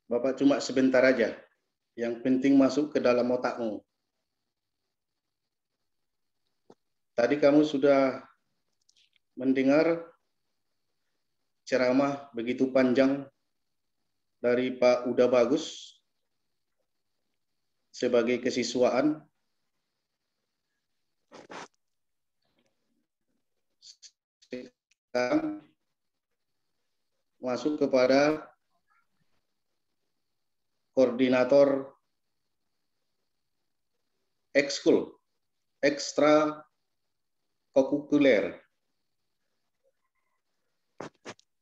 Bapak cuma sebentar aja. Yang penting masuk ke dalam otakmu. Tadi kamu sudah mendengar ceramah begitu panjang dari Pak Uda Bagus sebagai kesiswaan. Sekarang masuk kepada koordinator ekskul, ekstra kokurikuler.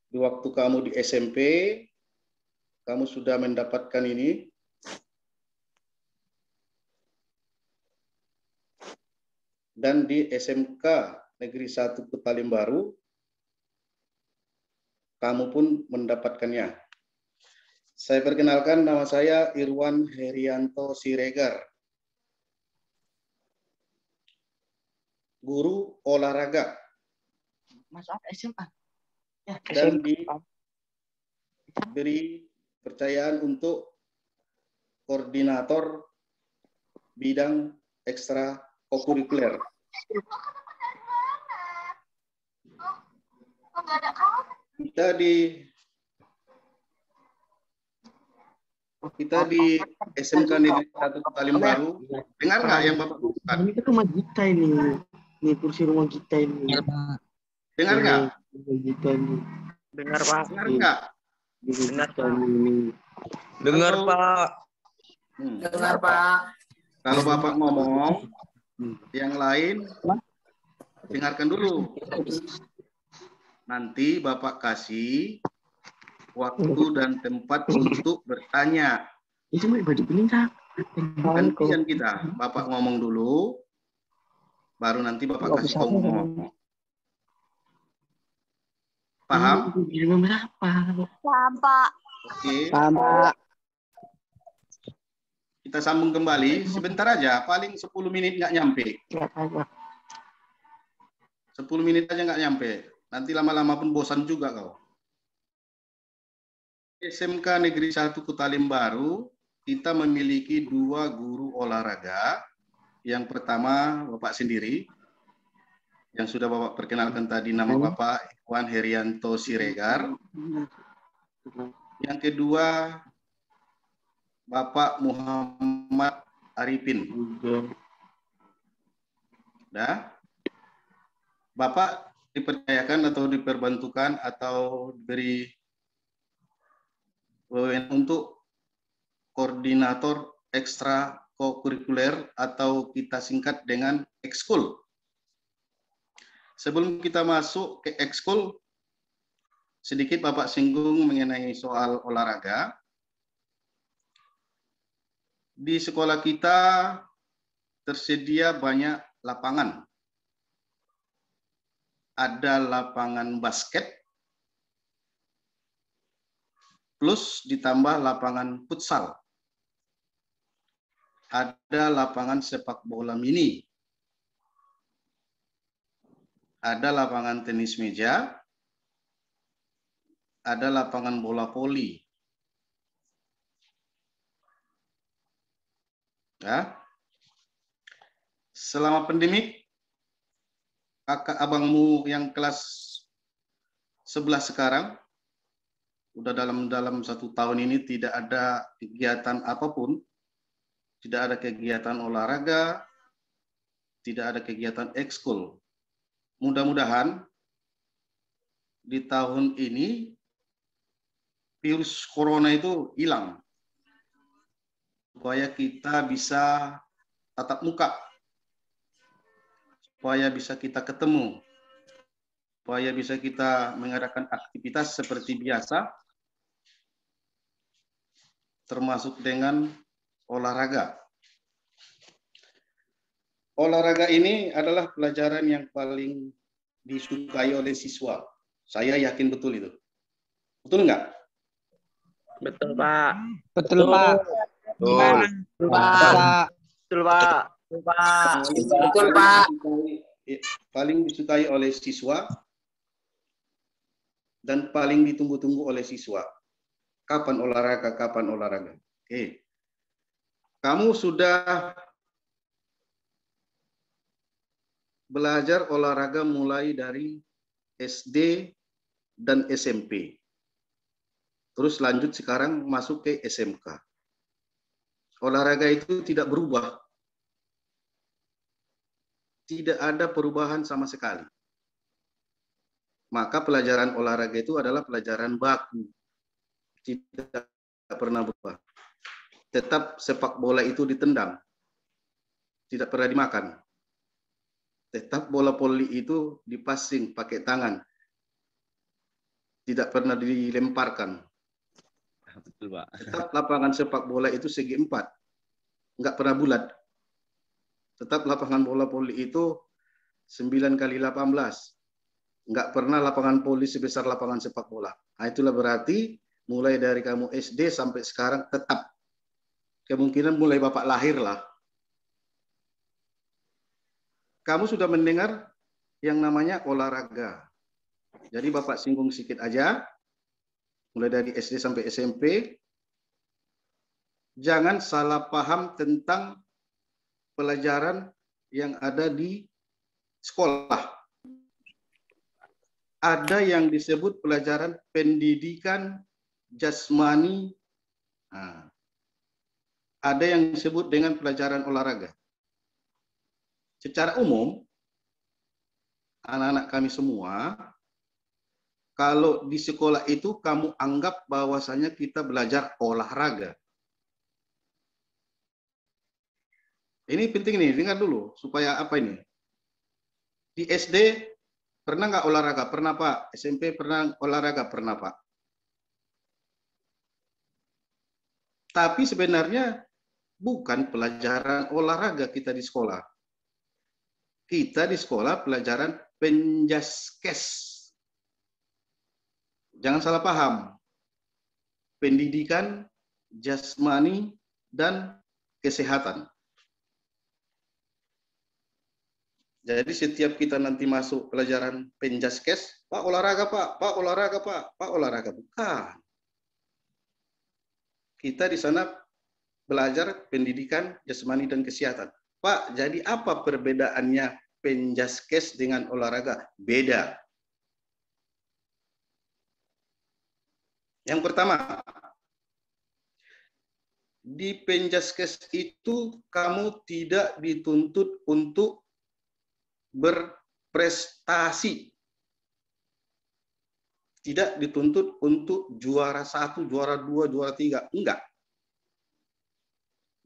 Di waktu kamu di SMP, kamu sudah mendapatkan ini. Dan di SMK Negeri 1 Petalim Baru, kamu pun mendapatkannya. Saya perkenalkan, nama saya Irwan Herianto Siregar, guru olahraga. Masuk SMA. Ya, dan diberi kepercayaan untuk koordinator bidang ekstra kokurikuler. Kita di SMK Negeri 1 Petalim Baru. Dengar nggak yang Bapak bukan? Ini kan rumah kita ini. Ini kursi rumah kita ini. Dengar nggak? Dengar, Pak. Dengar nggak? Dengar, Pak. Dengar, Pak. Dengar, Pak. Kalau Bapak ngomong, yang lain dengarkan dulu. Nanti Bapak kasih waktu dan tempat untuk bertanya. Itu mau baju kuning, Kak. Gantian kita. Bapak ngomong dulu, baru nanti Bapak kasih kamu ngomong. Paham? Paham, Pak. Oke. Paham, Pak. Kita sambung kembali. Sebentar aja, paling 10 menit nggak nyampe. 10 menit aja nggak nyampe. Nanti lama-lama pun bosan juga kau. SMK Negeri 1 Petalim Baru, kita memiliki 2 guru olahraga. Yang pertama, Bapak sendiri, yang sudah Bapak perkenalkan tadi, nama Bapak Irwan Herianto Siregar. Yang kedua, Bapak Muhammad Arifin. Dah? Bapak dipercayakan atau diperbantukan atau diberi wewenang untuk koordinator ekstra kokurikuler atau kita singkat dengan ekskul. Sebelum kita masuk ke ekskul, sedikit Bapak singgung mengenai soal olahraga. Di sekolah kita tersedia banyak lapangan. Ada lapangan basket, plus ditambah lapangan futsal. Ada lapangan sepak bola mini. Ada lapangan tenis meja. Ada lapangan bola voli. Ya. Selama pandemi, kakak abangmu yang kelas 11 sekarang, udah dalam 1 tahun ini tidak ada kegiatan apapun, tidak ada kegiatan olahraga, tidak ada kegiatan ekskul. Mudah-mudahan di tahun ini virus corona itu hilang, supaya kita bisa tatap muka, supaya bisa kita ketemu, supaya bisa kita mengadakan aktivitas seperti biasa, termasuk dengan olahraga. Olahraga ini adalah pelajaran yang paling disukai oleh siswa. Saya yakin betul itu. Betul nggak? Betul, Pak. Betul, Pak. Betul, Pak. Betul, Pak. Betul, Pak. Betul, Pak. Paling disukai oleh siswa dan paling ditunggu-tunggu oleh siswa. Kapan olahraga, kapan olahraga. Oke. Kamu sudah belajar olahraga mulai dari SD dan SMP. Terus lanjut sekarang masuk ke SMK. Olahraga itu tidak berubah. Tidak ada perubahan sama sekali. Maka pelajaran olahraga itu adalah pelajaran baku. Tidak pernah berubah. Tetap sepak bola itu ditendang. Tidak pernah dimakan. Tetap bola voli itu dipassing pakai tangan. Tidak pernah dilemparkan. Betul, Pak. Tetap lapangan sepak bola itu segi 4. Enggak pernah bulat. Tetap lapangan bola voli itu 9 kali 18. Enggak pernah lapangan voli sebesar lapangan sepak bola. Nah, itulah berarti mulai dari kamu SD sampai sekarang tetap. Kemungkinan mulai Bapak lahir lah. Kamu sudah mendengar yang namanya olahraga. Jadi Bapak singgung sedikit aja. Mulai dari SD sampai SMP. Jangan salah paham tentang pelajaran yang ada di sekolah. Ada yang disebut pelajaran pendidikan jasmani. Nah, ada yang disebut dengan pelajaran olahraga. Secara umum, anak-anak kami semua, kalau di sekolah itu kamu anggap bahwasanya kita belajar olahraga. Ini penting nih, dengar dulu supaya apa ini? Di SD pernah nggak olahraga? Pernah Pak. SMP pernah olahraga? Pernah Pak. Tapi sebenarnya bukan pelajaran olahraga kita di sekolah. Kita di sekolah pelajaran penjaskes. Jangan salah paham. Pendidikan jasmani dan kesehatan. Jadi setiap kita nanti masuk pelajaran penjaskes, Pak olahraga Pak, Pak olahraga Pak, Pak olahraga. Bukan. Kita di sana belajar pendidikan jasmani dan kesehatan. Pak, jadi apa perbedaannya penjaskes dengan olahraga? Beda. Yang pertama, di penjaskes itu kamu tidak dituntut untuk berprestasi. Tidak dituntut untuk juara 1, juara 2, juara 3. Enggak.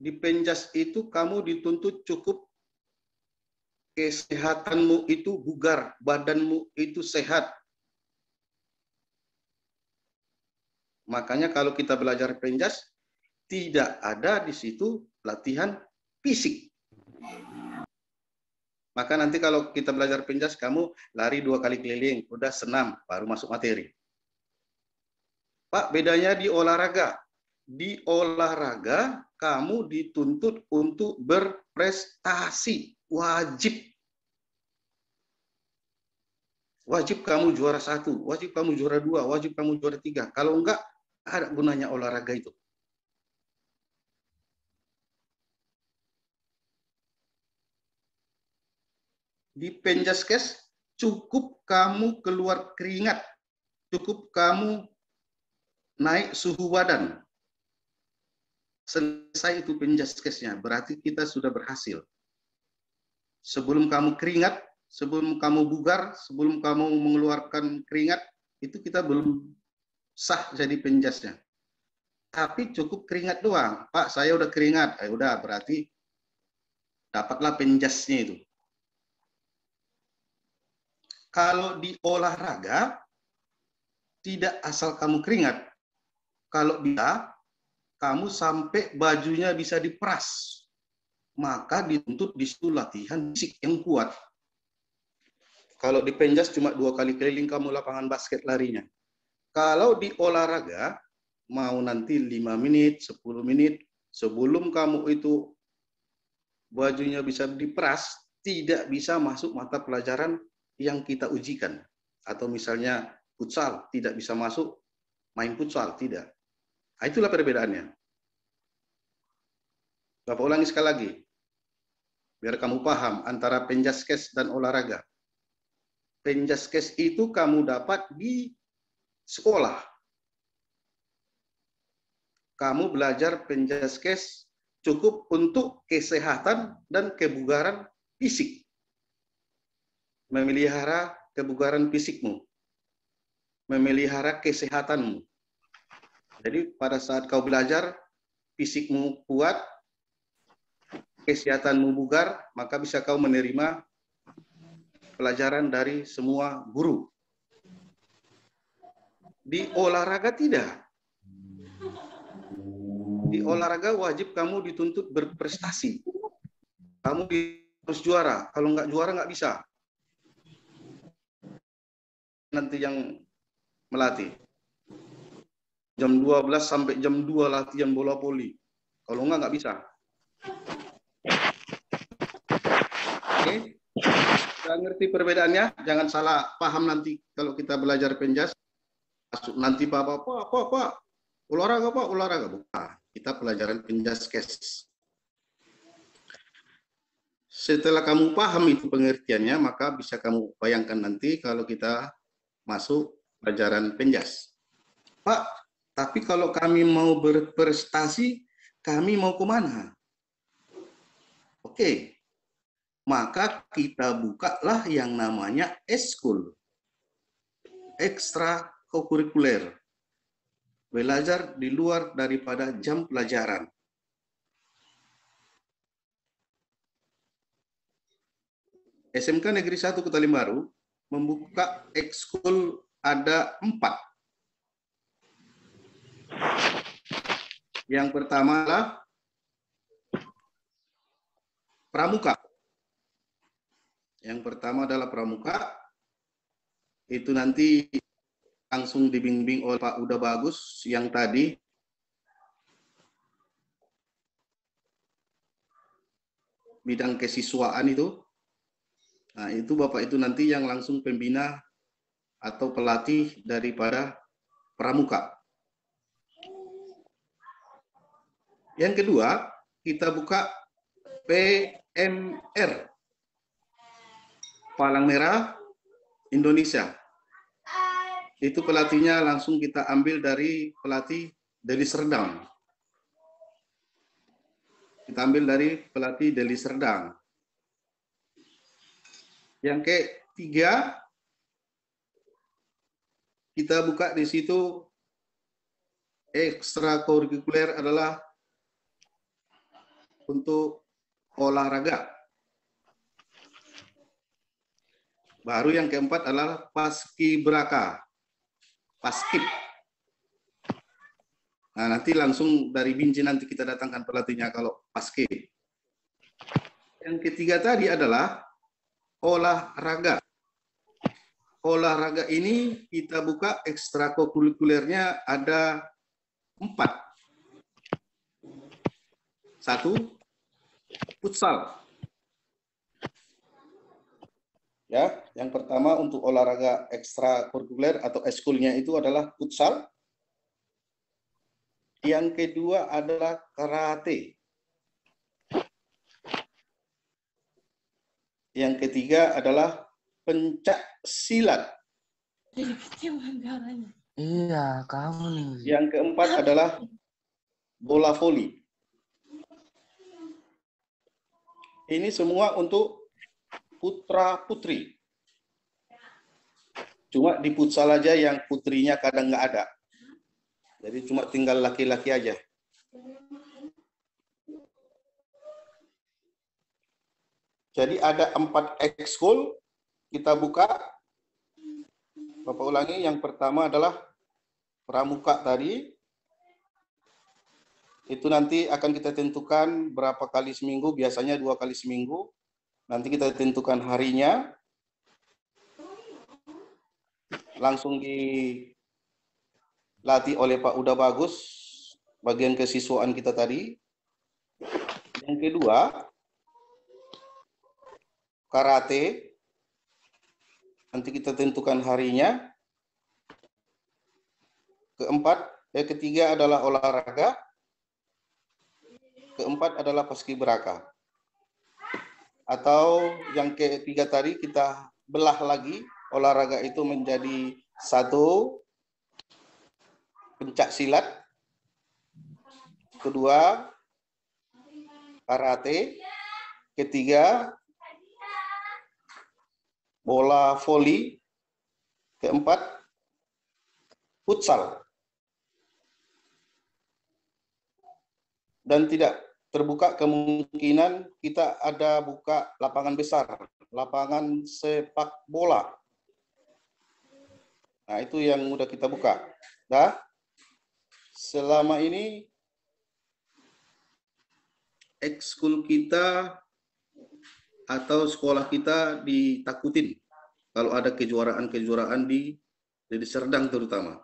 Di penjas itu kamu dituntut cukup kesehatanmu itu bugar, badanmu itu sehat. Makanya kalau kita belajar penjas, tidak ada di situ latihan fisik. Maka nanti kalau kita belajar penjas, kamu lari 2 kali keliling, udah senam, baru masuk materi. Pak, bedanya di olahraga. Di olahraga, kamu dituntut untuk berprestasi. Wajib. Wajib kamu juara 1, wajib kamu juara 2, wajib kamu juara 3. Kalau enggak, ada gunanya olahraga itu. Di penjaskes cukup kamu keluar keringat, cukup kamu naik suhu badan. Selesai itu penjaskesnya, berarti kita sudah berhasil. Sebelum kamu keringat, sebelum kamu bugar, sebelum kamu mengeluarkan keringat, itu kita belum sah jadi penjasnya. Tapi cukup keringat doang. Pak, saya udah keringat. Udah, berarti dapatlah penjasnya itu. Kalau di olahraga, tidak asal kamu keringat. Kalau bisa, kamu sampai bajunya bisa diperas. Maka dituntut di situ latihan fisik yang kuat. Kalau di penjas cuma 2 kali keliling kamu lapangan basket larinya. Kalau di olahraga, mau nanti 5 menit, 10 menit, sebelum kamu itu bajunya bisa diperas, tidak bisa masuk mata pelajaran yang kita ujikan. Atau misalnya futsal, tidak bisa masuk main futsal, tidak. Nah, itulah perbedaannya. Bapak ulangi sekali lagi, biar kamu paham antara penjaskes dan olahraga. Penjaskes itu kamu dapat di sekolah. Kamu belajar penjaskes cukup untuk kesehatan dan kebugaran fisik. Memelihara kebugaran fisikmu. Memelihara kesehatanmu. Jadi pada saat kau belajar, fisikmu kuat, kesehatanmu bugar, maka bisa kau menerima pelajaran dari semua guru. Di olahraga tidak. Di olahraga wajib kamu dituntut berprestasi. Kamu harus juara. Kalau nggak juara nggak bisa. Nanti yang melatih. Jam 12 sampai jam 2 latihan bola voli. Kalau nggak bisa. Oke. Kita ngerti perbedaannya. Jangan salah paham nanti kalau kita belajar penjas. Nanti Pak, olahraga Pak, olahraga. Bukan. Kita pelajaran penjaskes. Setelah kamu paham itu pengertiannya, maka bisa kamu bayangkan nanti kalau kita masuk pelajaran penjas. Pak, tapi kalau kami mau berprestasi, kami mau kemana? Oke, maka kita bukalah yang namanya eskul, ekstrakurikuler. Belajar di luar daripada jam pelajaran. SMK Negeri 1 Kota Limbaru membuka ekskul ada 4. Yang pertama adalah pramuka. Yang pertama adalah pramuka. Itu nanti langsung dibimbing oleh Pak Uda Bagus yang tadi bidang kesiswaan itu. Nah, itu Bapak itu nanti yang langsung pembina atau pelatih daripada pramuka. Yang kedua, kita buka PMR, Palang Merah Indonesia. Itu pelatihnya langsung kita ambil dari pelatih Deli Serdang. Kita ambil dari pelatih Deli Serdang. Yang ketiga, kita buka di situ ekstrakurikuler adalah untuk olahraga. Baru yang keempat adalah paskibraka. Paskib. Nah, nanti langsung dari Binjai nanti kita datangkan pelatihnya kalau paskib. Yang ketiga tadi adalah olahraga. Olahraga ini kita buka ekstrakurikulernya ada 4. 1, futsal. Ya, yang pertama untuk olahraga ekstrakurikuler atau eskulnya itu adalah futsal. Yang kedua adalah karate. Yang ketiga adalah pencak silat. Iya, kamu nih. Yang keempat adalah bola voli. Ini semua untuk putra-putri. Cuma di futsal aja yang putrinya kadang nggak ada. Jadi cuma tinggal laki-laki aja. Jadi ada 4 ekskul kita buka. Bapak ulangi, yang pertama adalah pramuka tadi. Itu nanti akan kita tentukan berapa kali seminggu, biasanya 2 kali seminggu. Nanti kita tentukan harinya. Langsung dilatih oleh Pak Uda Bagus, bagian kesiswaan kita tadi. Yang kedua, karate. Nanti kita tentukan harinya. Keempat, Yang ketiga adalah olahraga. Keempat adalah paskibraka. Atau yang ketiga tadi kita belah lagi, olahraga itu menjadi satu, pencak silat, kedua, karate, ketiga, bola voli, keempat, futsal. Dan tidak terbuka kemungkinan kita ada buka lapangan besar, lapangan sepak bola. Nah, itu yang udah kita buka. Nah, selama ini ekskul kita atau sekolah kita ditakutin kalau ada kejuaraan-kejuaraan di Deli Serdang terutama.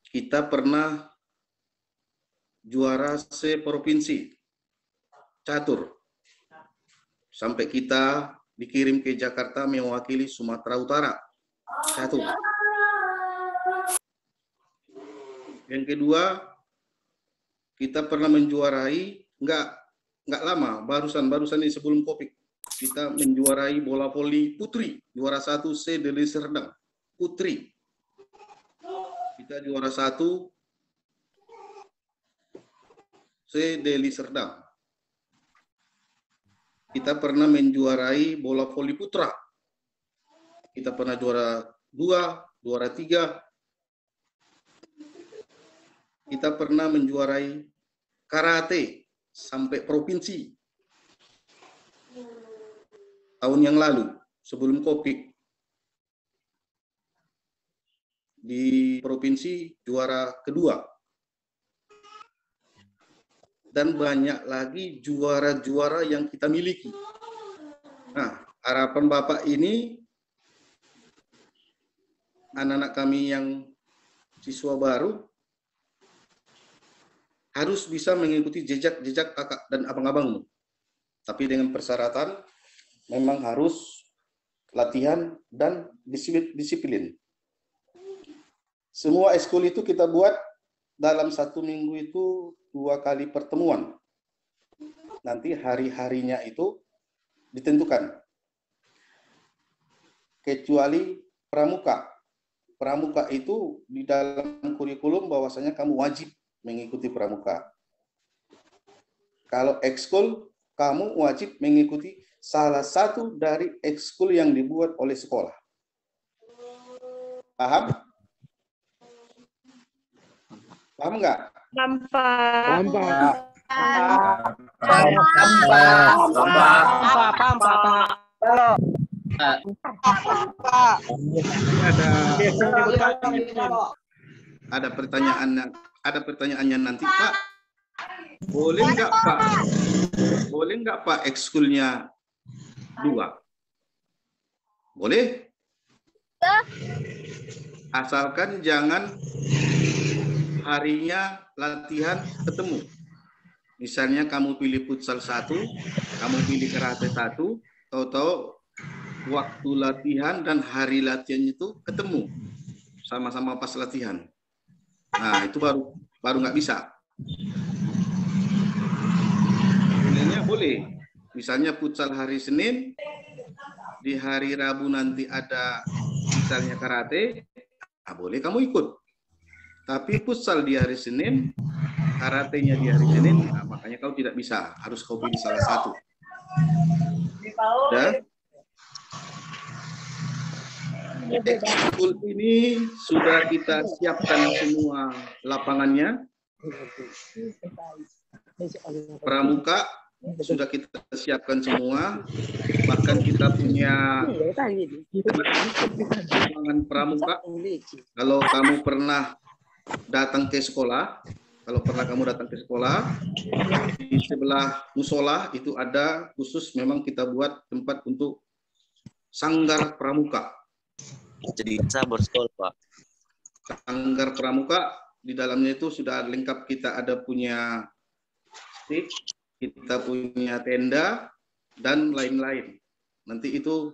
Kita pernah juara se-provinsi catur. Sampai kita dikirim ke Jakarta mewakili Sumatera Utara catur. Yang kedua, kita pernah menjuarai nggak lama, barusan ini sebelum Covid, kita menjuarai bola voli putri, juara 1 se Deli Serdang putri. Kita juara 1 se Deli Serdang. Kita pernah menjuarai bola voli putra. Kita pernah juara 2, juara 3. Kita pernah menjuarai karate sampai provinsi tahun yang lalu sebelum Covid. Di provinsi juara kedua. Dan banyak lagi juara-juara yang kita miliki. Nah, harapan Bapak ini, anak-anak kami yang siswa baru, harus bisa mengikuti jejak-jejak kakak dan abang-abangmu. Tapi dengan persyaratan, memang harus latihan dan disiplin. Semua ekskul itu kita buat dalam 1 minggu itu 2 kali pertemuan. Nanti hari-harinya itu ditentukan. Kecuali pramuka. Pramuka itu di dalam kurikulum bahwasanya kamu wajib mengikuti pramuka. Kalau ekskul, kamu wajib mengikuti salah satu dari ekskul yang dibuat oleh sekolah. Paham? Paham nggak? Paham, Ada pertanyaannya nanti, Pak. Boleh nggak Pak ekskulnya 2? Boleh? Asalkan jangan harinya latihan ketemu. Misalnya kamu pilih futsal 1, kamu pilih karate 1, tahu-tahu waktu latihan dan hari latihan itu ketemu. Sama-sama pas latihan. Nah, itu baru nggak bisa. Sebenarnya boleh. Misalnya futsal hari Senin, di hari Rabu nanti ada misalnya karate, nah boleh kamu ikut. Tapi futsal di hari Senin, karatenya di hari Senin, nah makanya kau tidak bisa. Harus kau pilih salah satu. Dan ekskul ini sudah kita siapkan semua lapangannya. Pramuka sudah kita siapkan semua. Bahkan kita punya lapangan pramuka. Kalau kamu pernah datang ke sekolah, di sebelah musola itu ada khusus memang kita buat tempat untuk sanggar pramuka. Jadi sabar sekolah, Pak. Sanggar pramuka di dalamnya itu sudah lengkap, kita ada punya stick, kita punya tenda dan lain-lain. Nanti itu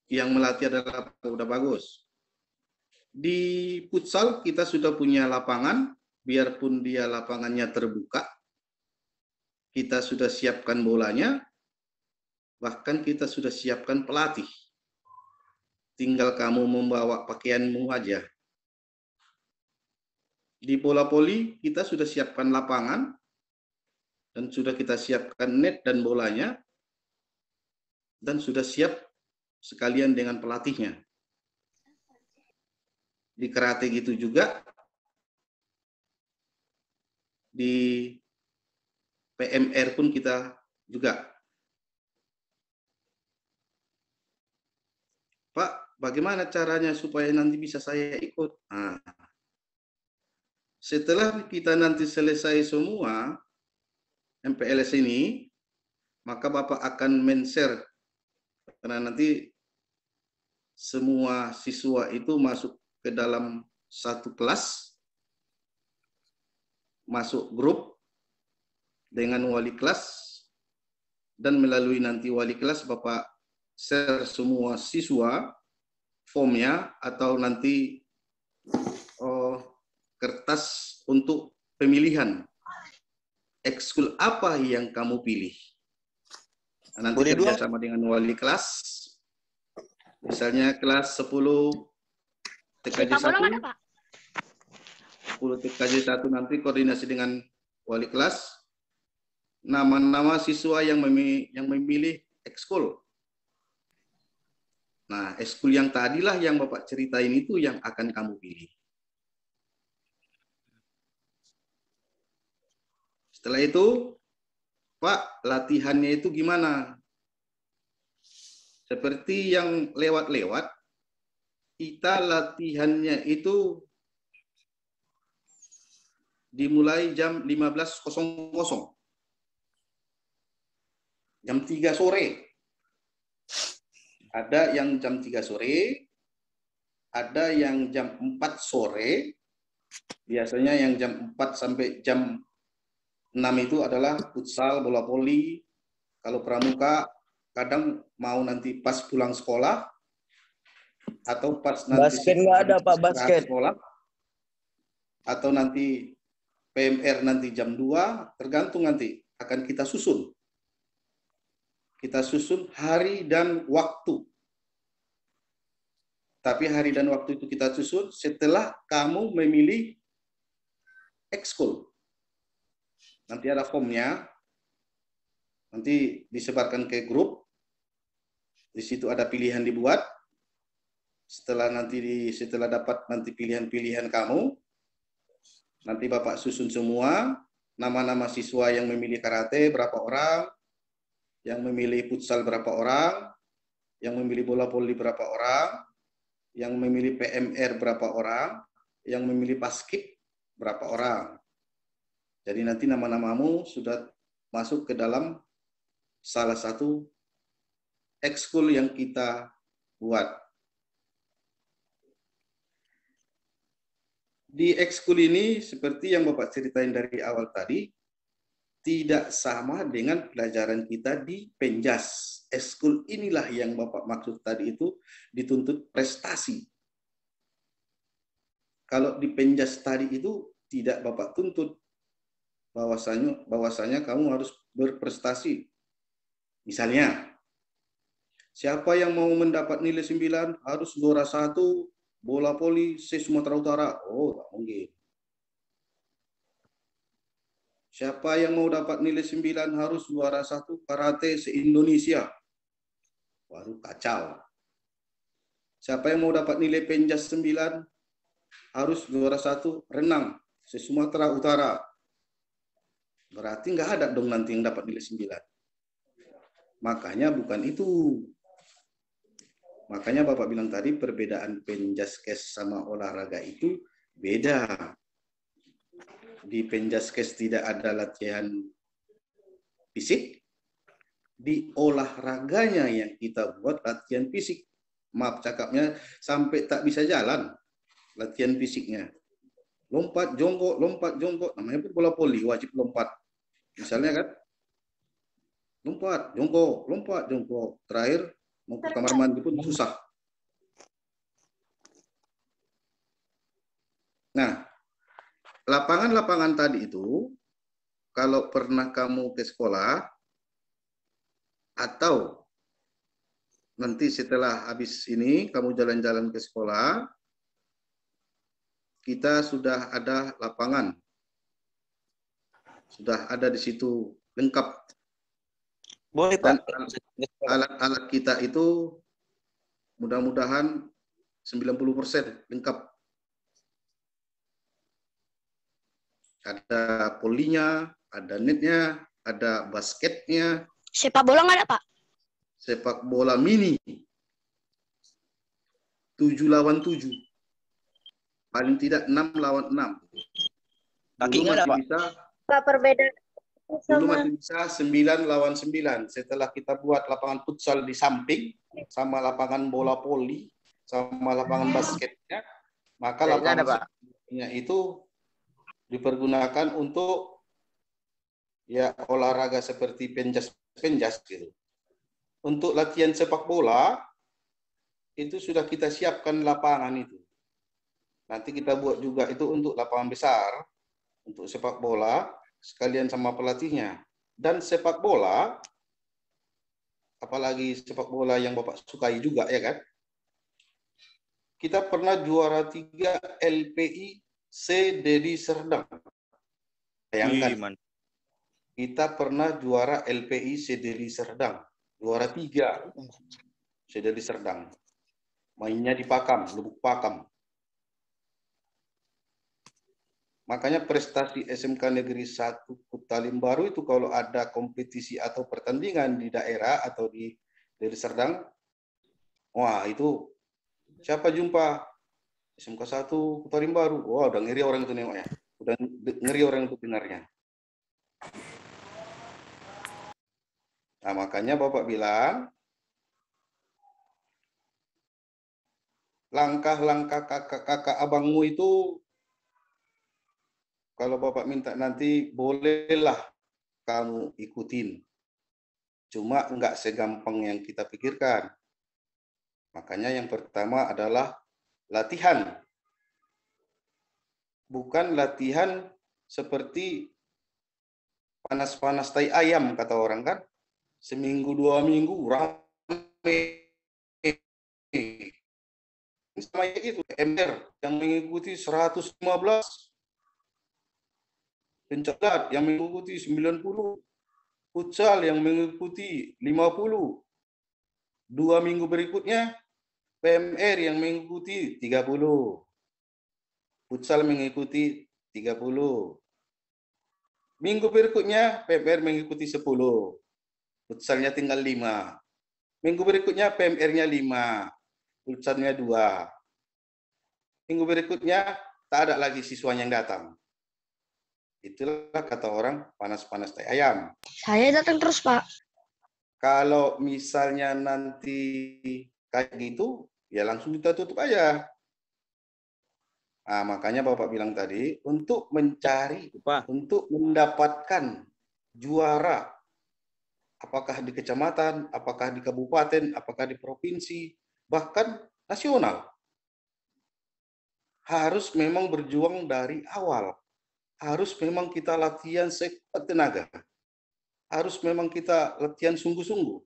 yang melatih adalah udah bagus. Di futsal kita sudah punya lapangan, biarpun dia lapangannya terbuka, kita sudah siapkan bolanya, bahkan kita sudah siapkan pelatih. Tinggal kamu membawa pakaianmu aja. Di bola voli kita sudah siapkan lapangan, dan sudah kita siapkan net dan bolanya, dan sudah siap sekalian dengan pelatihnya. Di karate gitu juga, di PMR pun kita juga. Pak, bagaimana caranya supaya nanti bisa saya ikut? Nah, setelah kita nanti selesai semua MPLS ini, maka Bapak akan men-share, karena nanti semua siswa itu masuk ke dalam satu kelas, masuk grup dengan wali kelas, dan melalui nanti wali kelas Bapak share semua siswa formnya atau nanti kertas untuk pemilihan ekskul apa yang kamu pilih. Nah, nanti kerjasama dengan wali kelas, misalnya kelas 10 TKJ 1, 10 TKJ 1 nanti koordinasi dengan wali kelas, nama-nama siswa yang memilih ekskul. Nah, ekskul yang tadilah yang Bapak ceritain itu yang akan kamu pilih. Setelah itu, Pak, latihannya itu gimana? Seperti yang lewat-lewat, kita latihannya itu dimulai jam 15.00. Jam 3 sore. Ada yang jam 3 sore, ada yang jam 4 sore. Biasanya yang jam 4 sampai jam 6 itu adalah futsal, bola voli. Kalau pramuka, kadang mau nanti pas pulang sekolah, atau pas nanti Basket nggak ada, Pak, basket. Sekolah, atau nanti PMR nanti jam 2, tergantung nanti akan kita susun. Kita susun hari dan waktu. Tapi hari dan waktu itu kita susun setelah kamu memilih ekskul. Nanti ada formnya, nanti disebarkan ke grup, di situ ada pilihan dibuat. Setelah dapat nanti pilihan-pilihan kamu, nanti Bapak susun semua, nama-nama siswa yang memilih karate berapa orang, yang memilih futsal berapa orang, yang memilih bola voli berapa orang, yang memilih PMR berapa orang, yang memilih basket berapa orang. Jadi nanti nama-namamu sudah masuk ke dalam salah satu ekskul yang kita buat. Di ekskul ini, seperti yang Bapak ceritain dari awal tadi, tidak sama dengan pelajaran kita di Penjas. Ekskul inilah yang Bapak maksud tadi itu dituntut prestasi. Kalau di Penjas tadi itu tidak Bapak tuntut bahwasanya kamu harus berprestasi. Misalnya, siapa yang mau mendapat nilai 9 harus juara 1 bola voli se-Sumatera Utara. Oh, tak mungkin. Siapa yang mau dapat nilai 9 harus juara 1 karate se-Indonesia. Baru kacau. Siapa yang mau dapat nilai Penjas 9 harus juara 1 renang se-Sumatera Utara. Berarti nggak ada dong nanti yang dapat nilai 9. Makanya bukan itu. Makanya Bapak bilang tadi perbedaan Penjaskes sama olahraga itu beda. Di Penjaskes tidak ada latihan fisik. Di olahraganya yang kita buat latihan fisik. Maaf cakapnya, sampai tak bisa jalan latihan fisiknya. Lompat, jongkok, namanya pun bola voli, wajib lompat. Misalnya kan, lompat, jongkok. Terakhir, mau ke kamar mandi pun susah. Nah, lapangan-lapangan tadi itu, kalau pernah kamu ke sekolah, atau nanti setelah habis ini kamu jalan-jalan ke sekolah, kita sudah ada lapangan. Sudah ada di situ lengkap. Boleh, Dan Pak. alat-alat kita itu mudah-mudahan 90% lengkap. Ada polinya, ada netnya, ada basketnya. Sepak bola nggak ada, Pak? Sepak bola mini 7 lawan 7. Paling tidak 6 lawan 6. Kaki Dulu nggak ada, masih Pak? bisa, Pak, perbedaan dulu sama masih bisa 9 lawan 9. Setelah kita buat lapangan futsal di samping sama lapangan bola poli sama lapangan basketnya, maka Kayaknya ada, lapangan Pak. sebelumnya itu dipergunakan untuk ya olahraga seperti penjas gitu. Untuk latihan sepak bola itu sudah kita siapkan lapangan itu. Nanti kita buat juga itu untuk lapangan besar untuk sepak bola sekalian sama pelatihnya. Dan sepak bola, apalagi sepak bola yang Bapak sukai juga ya kan? Kita pernah juara 3 LPI C Dedi Serdang. Bayangkan. Kita pernah juara LPI C Dedi Serdang. Juara 3 C Dedi Serdang. Mainnya di Pakam, Lubuk Pakam. Makanya prestasi SMK Negeri 1 Kutalim Baru itu kalau ada kompetisi atau pertandingan di daerah atau di Deli Serdang, wah itu siapa jumpa SMK 1 Kutalim Baru, wah udah ngeri orang itu nengoknya, udah ngeri orang itu dengarnya. Nah makanya Bapak bilang, langkah-langkah kakak-kakak abangmu itu kalau Bapak minta nanti bolehlah kamu ikutin. Cuma enggak segampang yang kita pikirkan. Makanya yang pertama adalah latihan. Bukan latihan seperti panas-panas tai ayam kata orang kan. Seminggu 2 minggu rame. Ini sama itu MR yang mengikuti 115. Pencatat yang mengikuti 90, futsal yang mengikuti 50, 2 minggu berikutnya PMR yang mengikuti 30, futsal mengikuti 30, minggu berikutnya PMR mengikuti 10, futsalnya tinggal 5, minggu berikutnya PMR-nya 5, futsalnya 2, minggu berikutnya tak ada lagi siswanya yang datang. Itulah kata orang panas-panas tai ayam. Saya datang terus, Pak. Kalau misalnya nanti kayak gitu, ya langsung kita tutup aja. Nah, makanya Bapak bilang tadi, untuk mencari, untuk mendapatkan juara, apakah di kecamatan, apakah di kabupaten, apakah di provinsi, bahkan nasional, harus memang berjuang dari awal. Harus memang kita latihan sekuat tenaga. Harus memang kita latihan sungguh-sungguh.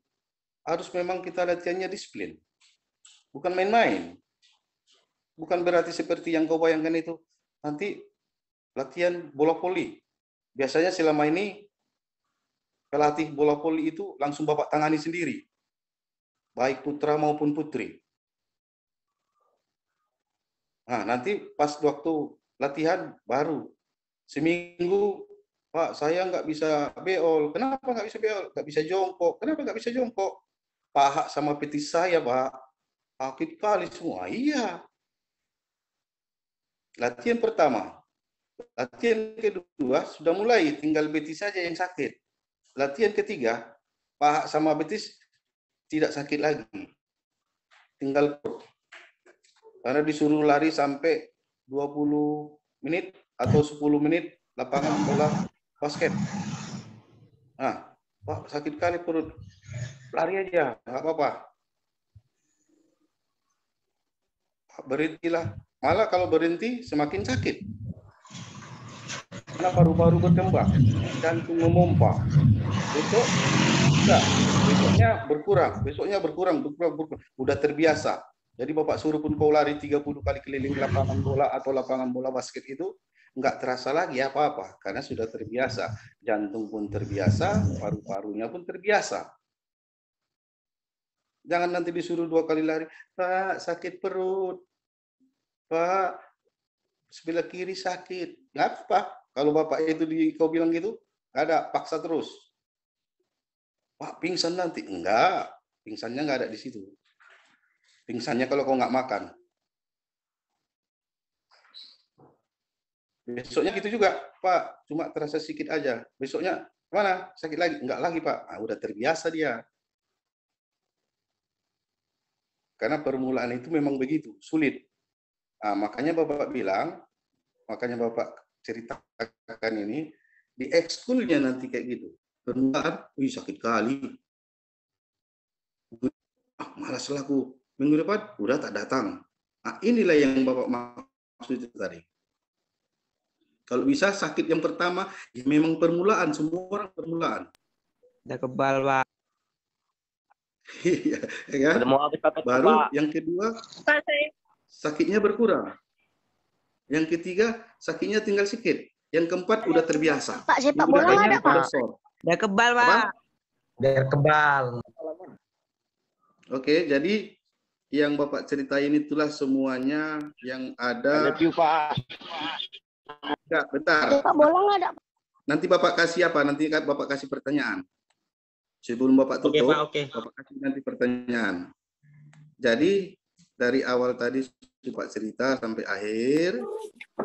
Harus memang kita latihannya disiplin. Bukan main-main. Bukan berarti seperti yang kau bayangkan itu. Nanti latihan bola voli. Biasanya selama ini pelatih bola voli itu langsung Bapak tangani sendiri. Baik putra maupun putri. Nah, nanti pas waktu latihan baru. Seminggu, Pak, saya nggak bisa beol. Kenapa nggak bisa beol? Nggak bisa jongkok. Kenapa nggak bisa jongkok? Paha sama petis saya, Pak. Sakit kali semua. Iya. Latihan pertama. Latihan kedua sudah mulai. Tinggal betis saja yang sakit. Latihan ketiga, paha sama betis tidak sakit lagi. Tinggal karena disuruh lari sampai 20 menit atau 10 menit lapangan bola basket. Nah, Pak sakit kali perut. Lari aja, nggak apa-apa. Berhentilah Malah kalau berhenti semakin sakit. Karena paru-paru berkembang, jantung memompa. Besok enggak, besoknya berkurang. Udah terbiasa. Jadi Bapak suruh pun kau lari 30 kali keliling lapangan bola atau lapangan bola basket itu, enggak terasa lagi apa-apa. Karena sudah terbiasa. Jantung pun terbiasa, paru-parunya pun terbiasa. Jangan nanti disuruh 2 kali lari, Pak sakit perut, Pak sebelah kiri sakit. Nggak apa, kalau Bapak itu kau bilang gitu, nggak ada, paksa terus. Pak pingsan nanti. Enggak, pingsannya nggak ada di situ. Pingsannya kalau kau nggak makan. Besoknya gitu juga, Pak, cuma terasa sedikit aja. Besoknya, mana? Sakit lagi? Enggak lagi, Pak. Udah terbiasa dia. Karena permulaan itu memang begitu, sulit. Makanya Bapak bilang, makanya Bapak ceritakan ini, di ekskulnya nanti kayak gitu. Permulaan, sakit kali. Malas laku. Minggu depan, udah tak datang. Inilah yang Bapak maksud itu tadi. Kalau bisa sakit yang pertama, ya memang permulaan, semua orang permulaan. Udah kebal, Pak. Iya, ya kan? Baru yang kedua, sakitnya berkurang. Yang ketiga, sakitnya tinggal sedikit. Yang keempat, udah terbiasa. Pak, sepak bola nggak ada, Pak? Udah kebal, Pak. Biar kebal. Oke, jadi yang Bapak ceritain itulah semuanya yang ada. Pak. Enggak, bentar. Sepak bola nggak ada, Pak? Nanti Bapak kasih apa? Nanti Bapak kasih pertanyaan. Sebelum Bapak tutup, Oke, Pak, oke. Bapak kasih nanti pertanyaan. Jadi dari awal tadi Bapak cerita sampai akhir,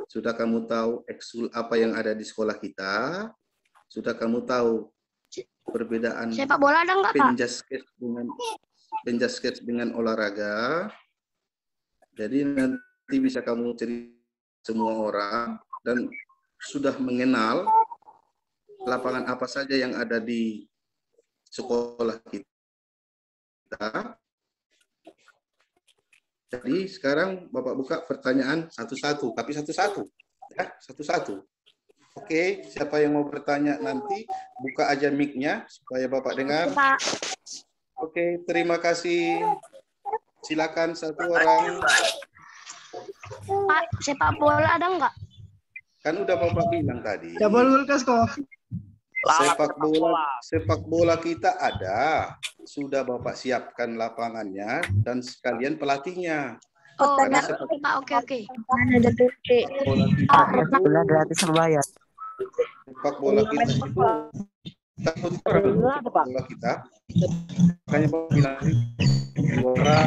sudah kamu tahu ekskul apa yang ada di sekolah kita, sudah kamu tahu perbedaan Sepak bola ada nggak, Pak? penjasket dengan olahraga. Jadi nanti bisa kamu cerita semua orang dan sudah mengenal lapangan apa saja yang ada di sekolah kita. Jadi sekarang Bapak buka pertanyaan satu-satu, tapi satu-satu, ya, satu-satu. Oke, siapa yang mau bertanya nanti buka aja mic-nya supaya Bapak dengar. Pak. Oke, terima kasih. Silakan satu orang. Pak, sepak bola ada nggak? Kan udah Bapak bilang tadi. Ya, Sepak bola kita ada. Sudah Bapak siapkan lapangannya dan sekalian pelatihnya. Oh, Karena Pak, oke. bola kita, Bola gratis berbayar. sepak bola kita itu takut orang sepak bola kita. Makanya Bapak bilang juara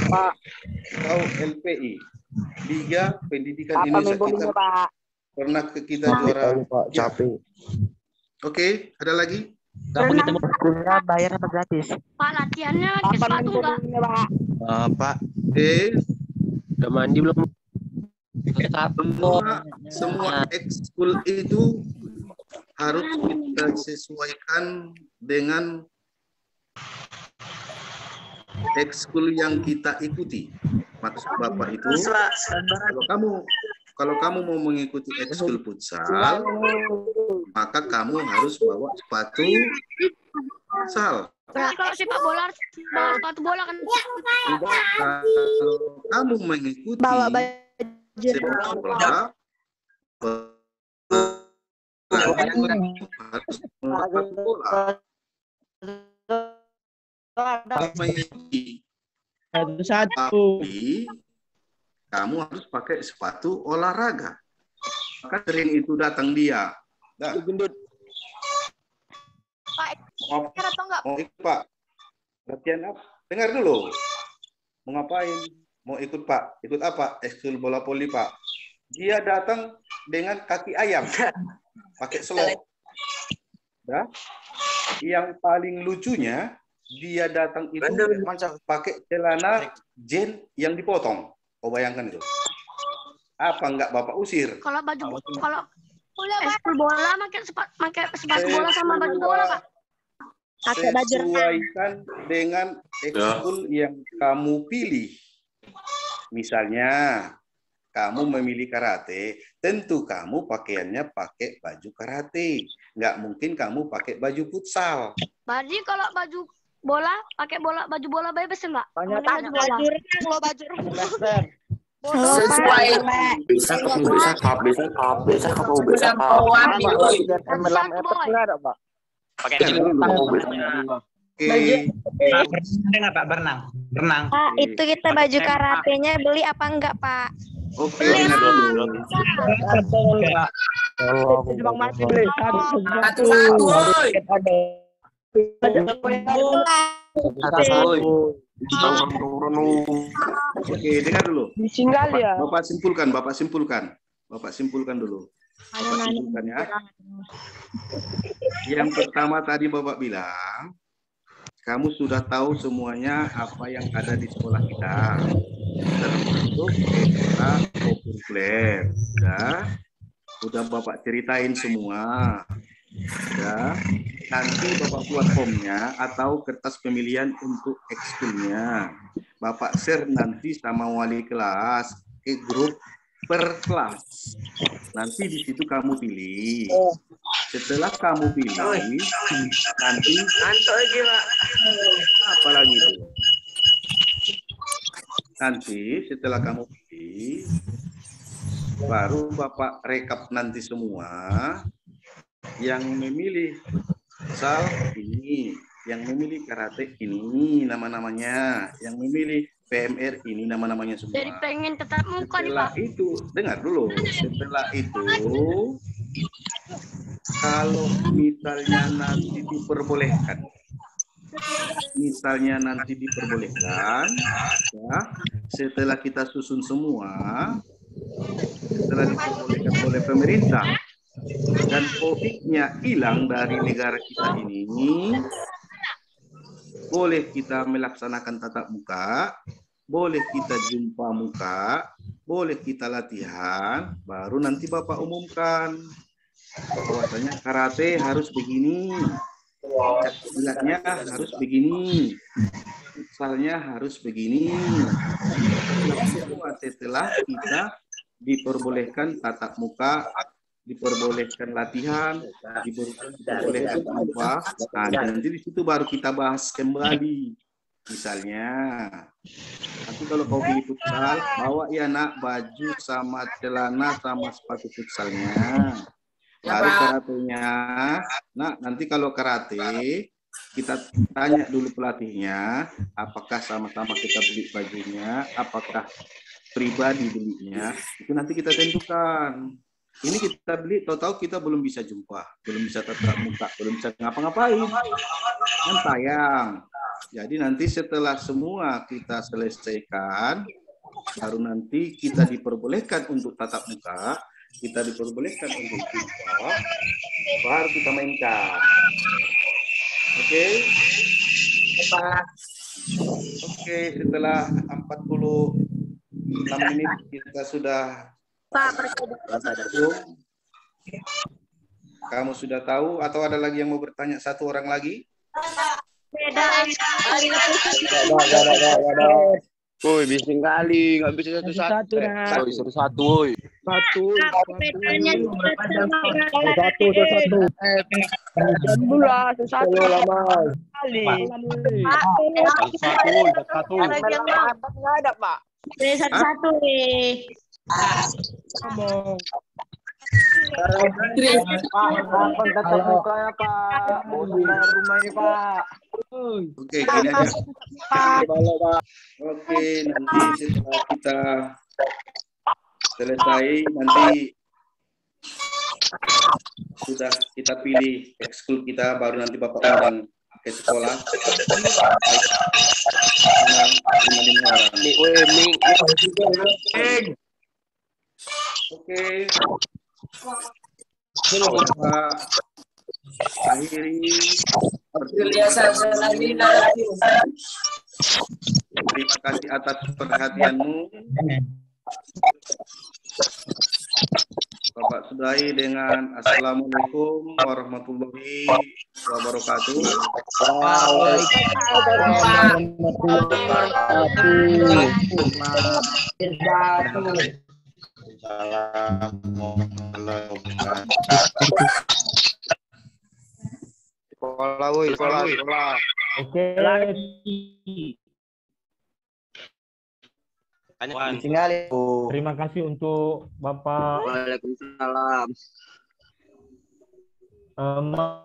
Pak. atau LPI, Liga Pendidikan Indonesia kita. Pak? Pernah kita juara. Capek. Oke, ada lagi? Kamu kita mau bayar apa gratis? Pak, latihannya pakai sepatu nggak? Pak, Udah mandi belum? Semua ekskul itu harus kita sesuaikan dengan ekskul yang kita ikuti. Maksud Bapak itu, kalau kamu mau mengikuti ekskul futsal, maka kamu harus bawa sepatu futsal. Berarti kalau sepak bola harus bawa sepatu bola kan? Kalau kamu mengikuti Bawa baju. sepak bola, harus bawa sepatu bola. Mengikuti. Tapi kamu harus pakai sepatu olahraga. Maka sering itu datang dia. Nah, Pak, atau enggak? mau ikut Pak? Latihan apa? Dengar dulu. Mau ngapain? Mau ikut Pak? Ikut apa? Ekskul bola voli Pak. Dia datang dengan kaki ayam. Pakai selop. Nah, yang paling lucunya, dia datang itu pakai celana jen yang dipotong. Oh, bayangkan itu. Apa enggak Bapak usir? Kalau ekskul bola pakai sepatu bola sama baju bola, Pak. Pakai baju renang. Sesuaikan dengan ekskul yang kamu pilih. Misalnya, kamu memilih karate, tentu kamu pakaiannya pakai baju karate. Nggak mungkin kamu pakai baju futsal. Berarti kalau baju bola, pakai baju bola bebas enggak? Banyak Baju bola. baju Sesuai. Bisa kap. Pakai Berenang. Pak, itu kita baju karatenya beli apa enggak, Pak? Oke, dengar dulu. Bang Mati beli Satu. Oke, dengar dulu. Disinggal ya. Bapak simpulkan dulu. Bapak simpulkan ya. Yang pertama tadi Bapak bilang, kamu sudah tahu semuanya apa yang ada di sekolah kita, termasuk kita populer. Udah Bapak ceritain semua. Ya, nanti Bapak buat formnya atau kertas pemilihan untuk ekskulnya. Bapak share nanti sama wali kelas ke grup per kelas. Nanti di situ kamu pilih. Setelah kamu pilih, nanti apa lagi itu? Nanti setelah kamu pilih, baru Bapak rekap nanti semua. Yang memilih futsal ini, yang memilih karate ini nama-namanya, yang memilih PMR ini nama-namanya semua. Jadi pengen tetap muka nih, Setelah Pak. itu, dengar dulu. Setelah itu, kalau misalnya nanti diperbolehkan, ya, setelah kita susun semua, setelah diperbolehkan oleh pemerintah, dan COVID-nya hilang dari negara kita ini, boleh kita melaksanakan tatap muka, boleh kita jumpa muka, boleh kita latihan, baru nanti Bapak umumkan bahwasanya karate harus begini, silatnya harus begini, futsalnya harus begini. Setelah kita diperbolehkan tatap muka, diperbolehkan latihan, diperbolehkan apa, nah, nanti di situ baru kita bahas kembali. Misalnya, nanti kalau kau pilih futsal, bawa ya nak baju sama celana sama sepatu futsalnya. Baru karatenya, nah nanti kalau karate, kita tanya dulu pelatihnya, apakah sama-sama kita beli bajunya, apakah pribadi belinya, itu nanti kita tentukan. Ini kita beli, tahu-tahu kita belum bisa jumpa, belum bisa tatap muka, belum bisa ngapa-ngapain, kan sayang. Jadi nanti setelah semua kita selesaikan, baru nanti kita diperbolehkan untuk tatap muka, kita diperbolehkan untuk jumpa, baru kita mainkan. Oke? Oke, setelah 46 menit kita sudah. Kamu sudah tahu atau ada lagi yang mau bertanya? Satu orang lagi? Woi, bising kali, nggak bisa satu-satu. Satu-satu, woi. Satu. Satu nih. Oke, gini aja. Oke, nanti setelah kita selesai, nanti sudah kita pilih ekskul kita, baru nanti Bapak undang ke sekolah. Oke. Kita akhiri. Terima kasih atas perhatianmu. Bapak sudahi dengan Assalamualaikum warahmatullahi wabarakatuh. Sekolah. Oke. Tinggal Bu. Terima kasih untuk Bapak. Waalaikumsalam.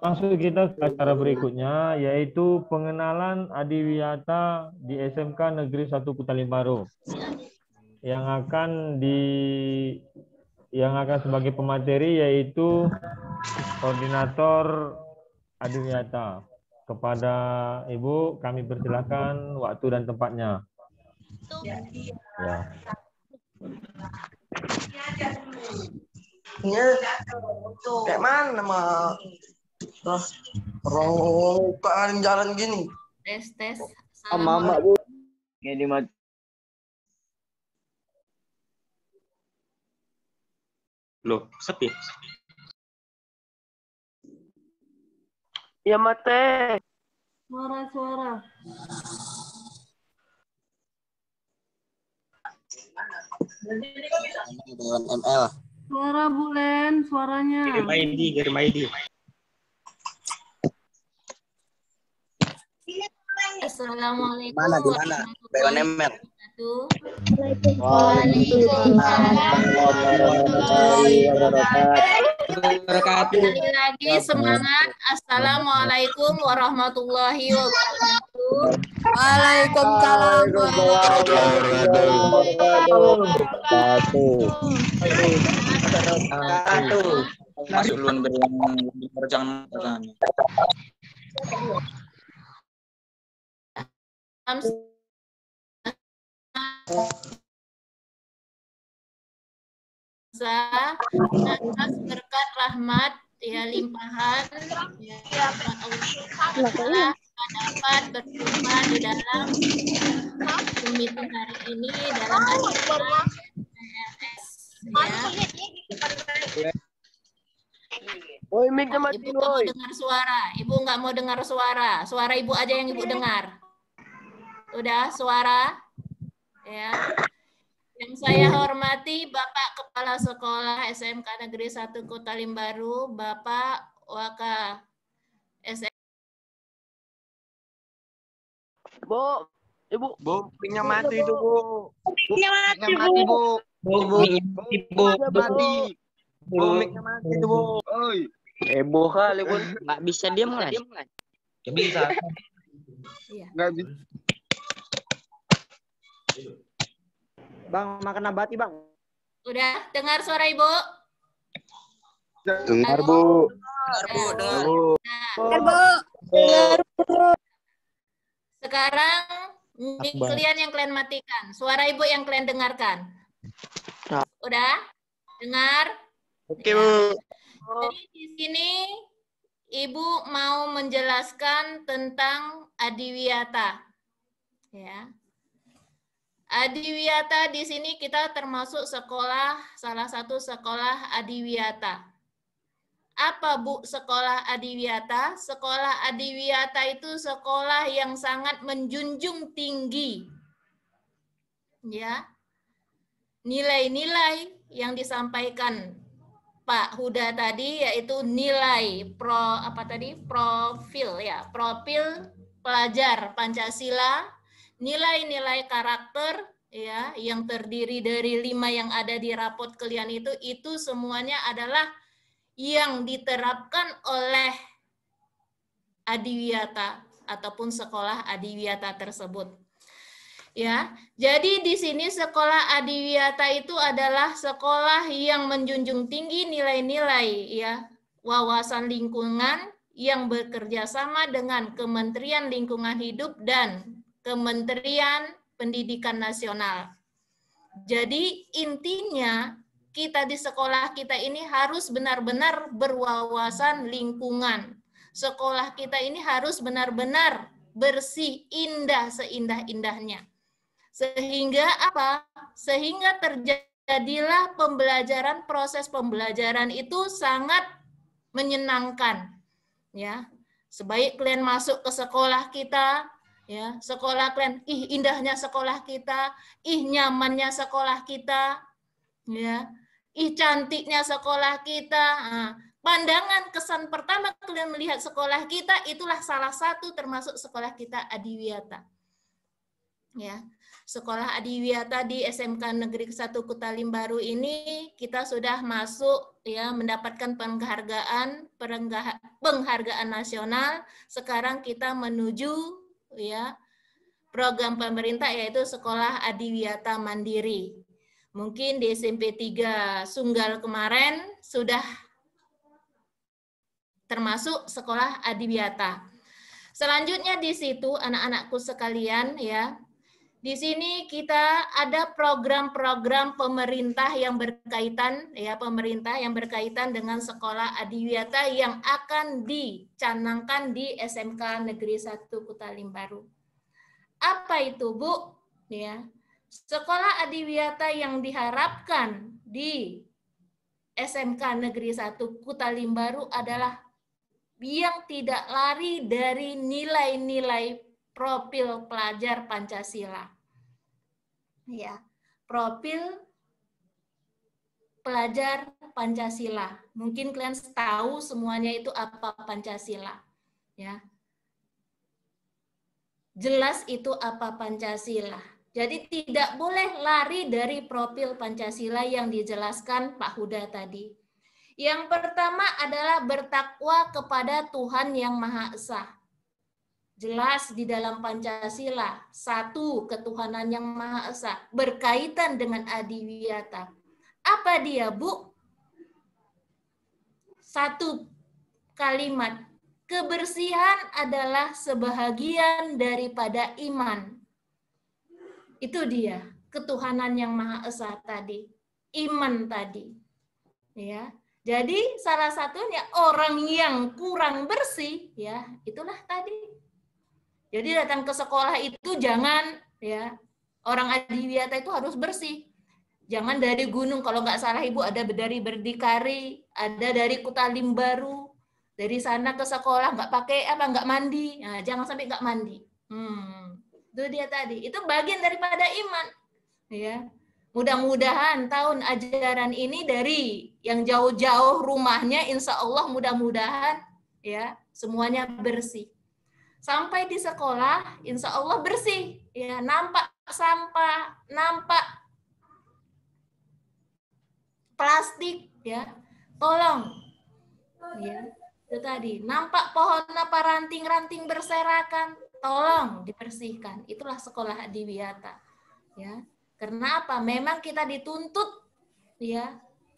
Masuk kita ke acara berikutnya, yaitu pengenalan Adiwiyata di SMK Negeri 1 Kutalimbaru. Yang akan sebagai pemateri yaitu koordinator Adiwiyata. Kepada Ibu, kami persilakan waktu dan tempatnya. Ya. Kayak mana mah? Orang bukaan jalan gini. Tes. Mama Bu. Ini mah. Loh, sepi. Ya mate. Suara. Dengan ML. Suara Bulen, suaranya. Kirim ID. Assalamualaikum Mana di mana? Dengan ML. Sekali lagi semangat. Assalamualaikum warahmatullahi wabarakatuh. Waalaikumsalam warahmatullahi wabarakatuh. Masuk duluan biar yang perjangan. Atas berkat rahmat ya limpahan ya Allah dapat berjumpa di dalam meeting hari ini dalam acara PLS ya. Ibu nggak mau dengar suara. Ibu nggak mau dengar suara. Suara ibu aja yang ibu dengar. Udah suara ya. Yang saya hormati Bapak Kepala Sekolah SMK Negeri 1 Kutalimbaru, Bapak Waka SM. Bu, Ibu. Bu, minyak mati itu Bu. Minyak mati Bu. Mati. Bu, minyak mati itu Bu. Oi. Heboh kali Bu. Nggak bisa diam kan? Ya bisa. Nggak bisa. Bang, makan nabati, Bang. Udah dengar suara Ibu? Dengar Bu. Dengar Bu. Sekarang mic kalian yang kalian matikan. Suara Ibu yang kalian dengarkan. Udah? Dengar? Oke Bu. Jadi di sini Ibu mau menjelaskan tentang Adiwiyata. Ya. Adiwiyata di sini kita termasuk sekolah, salah satu sekolah Adiwiyata. Apa Bu sekolah Adiwiyata? Sekolah Adiwiyata itu sekolah yang sangat menjunjung tinggi ya nilai-nilai yang disampaikan Pak Huda tadi, yaitu nilai profil pelajar Pancasila, nilai-nilai karakter ya yang terdiri dari 5 yang ada di rapot kalian itu semuanya adalah yang diterapkan oleh Adiwiyata ataupun sekolah Adiwiyata tersebut. Ya, jadi di sini sekolah Adiwiyata itu adalah sekolah yang menjunjung tinggi nilai-nilai ya wawasan lingkungan yang bekerja sama dengan Kementerian Lingkungan Hidup dan Kementerian Pendidikan Nasional. Jadi intinya kita di sekolah kita ini harus benar-benar berwawasan lingkungan. Sekolah kita ini harus benar-benar bersih, indah, seindah-indahnya. Sehingga apa? Sehingga terjadi jadilah pembelajaran, proses pembelajaran itu sangat menyenangkan. Ya, sebaik kalian masuk ke sekolah kita, ya, sekolah kalian, ih indahnya sekolah kita, ih nyamannya sekolah kita, ya, ih cantiknya sekolah kita. Nah, pandangan kesan pertama kalian melihat sekolah kita itulah salah satu termasuk sekolah kita Adiwiyata. Ya, sekolah Adiwiyata di SMK Negeri 1 Kutalim Baru ini kita sudah masuk ya mendapatkan penghargaan nasional. Sekarang kita menuju ya program pemerintah yaitu sekolah Adiwiyata Mandiri. Mungkin di SMP 3 Sunggal kemarin sudah termasuk sekolah Adiwiyata. Selanjutnya di situ anak-anakku sekalian ya. Di sini kita ada program-program pemerintah yang berkaitan dengan sekolah Adiwiyata yang akan dicanangkan di SMK Negeri 1 Kutalim Baru. Apa itu, Bu? Ya. Sekolah Adiwiyata yang diharapkan di SMK Negeri 1 Kutalim Baru adalah yang tidak lari dari nilai-nilai profil pelajar Pancasila. Ya, profil pelajar Pancasila. Mungkin kalian tahu semuanya itu apa Pancasila. Ya. Jelas itu apa Pancasila. Jadi tidak boleh lari dari profil Pancasila yang dijelaskan Pak Huda tadi. Yang pertama adalah bertakwa kepada Tuhan Yang Maha Esa. Jelas di dalam Pancasila, satu ketuhanan Yang Maha Esa, berkaitan dengan Adiwiyata. Apa dia, Bu? Satu kalimat, kebersihan adalah sebahagian daripada iman. Itu dia, ketuhanan Yang Maha Esa tadi, iman tadi. Ya. Jadi salah satunya orang yang kurang bersih, ya itulah tadi. Jadi datang ke sekolah itu jangan ya orang Adiwiyata itu harus bersih. Jangan dari gunung, kalau nggak salah Ibu ada dari Berdikari, ada dari Kutalim Baru, dari sana ke sekolah nggak pakai nggak mandi. Nah, jangan sampai nggak mandi. Itu dia tadi. Itu bagian daripada iman. Ya. Mudah-mudahan tahun ajaran ini dari yang jauh-jauh rumahnya, insya Allah mudah-mudahan ya semuanya bersih. Sampai di sekolah, insya Allah bersih, ya nampak sampah, nampak plastik, ya tolong, ya itu tadi, nampak pohon apa ranting-ranting berserakan, tolong dibersihkan. Itulah sekolah Adiwiyata, ya. Karena apa? Memang kita dituntut, ya,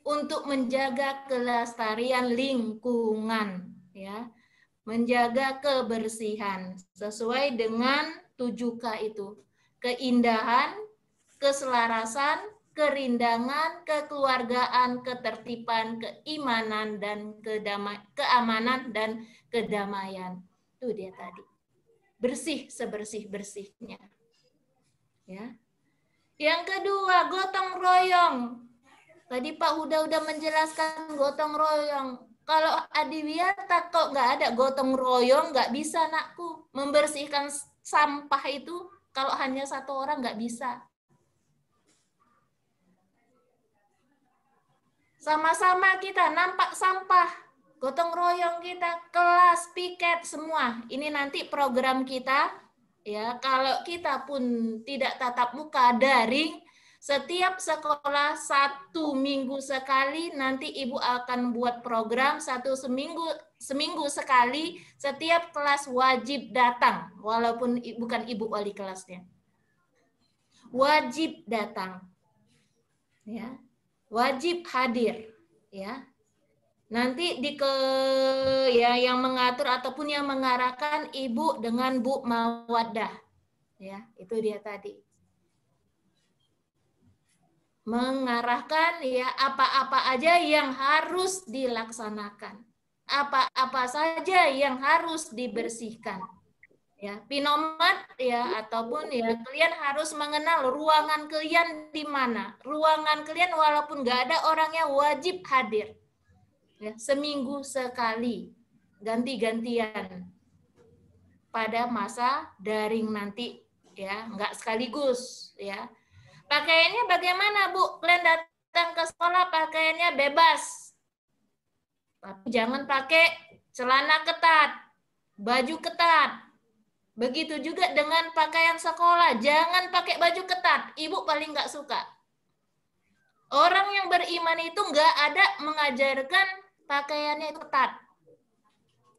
untuk menjaga kelestarian lingkungan, ya. Menjaga kebersihan sesuai dengan 7K itu. Keindahan, keselarasan, kerindangan, kekeluargaan, ketertiban, keimanan, dan keamanan dan kedamaian. Itu dia tadi. Bersih sebersih-bersihnya. Ya. Yang kedua, gotong royong. Tadi Pak Huda udah menjelaskan gotong royong. Kalau Adiwiyata kok nggak ada gotong royong, nggak bisa nakku. Membersihkan sampah itu kalau hanya satu orang nggak bisa. Sama-sama kita nampak sampah, gotong royong kita, kelas, piket, semua. Ini nanti program kita, ya. Kalau kita pun tidak tatap muka daring, setiap sekolah 1 minggu sekali, nanti Ibu akan buat program 1 seminggu sekali, setiap kelas wajib datang, walaupun bukan Ibu wali kelasnya. Wajib datang. Ya. Wajib hadir. Ya. Nanti yang mengatur ataupun yang mengarahkan Ibu dengan Bu Mawaddah. Ya, itu dia tadi. Mengarahkan ya apa-apa aja yang harus dilaksanakan, apa-apa saja yang harus dibersihkan, Ya, pinomat ya, ataupun ya kalian harus mengenal ruangan kalian di mana. Ruangan kalian walaupun nggak ada orangnya wajib hadir. Ya, seminggu sekali, ganti-gantian pada masa daring nanti ya, nggak sekaligus ya. Pakaiannya bagaimana, Bu? Kalian datang ke sekolah pakaiannya bebas. Tapi jangan pakai celana ketat, baju ketat. Begitu juga dengan pakaian sekolah. Jangan pakai baju ketat. Ibu paling nggak suka. Orang yang beriman itu nggak ada mengajarkan pakaiannya itu ketat.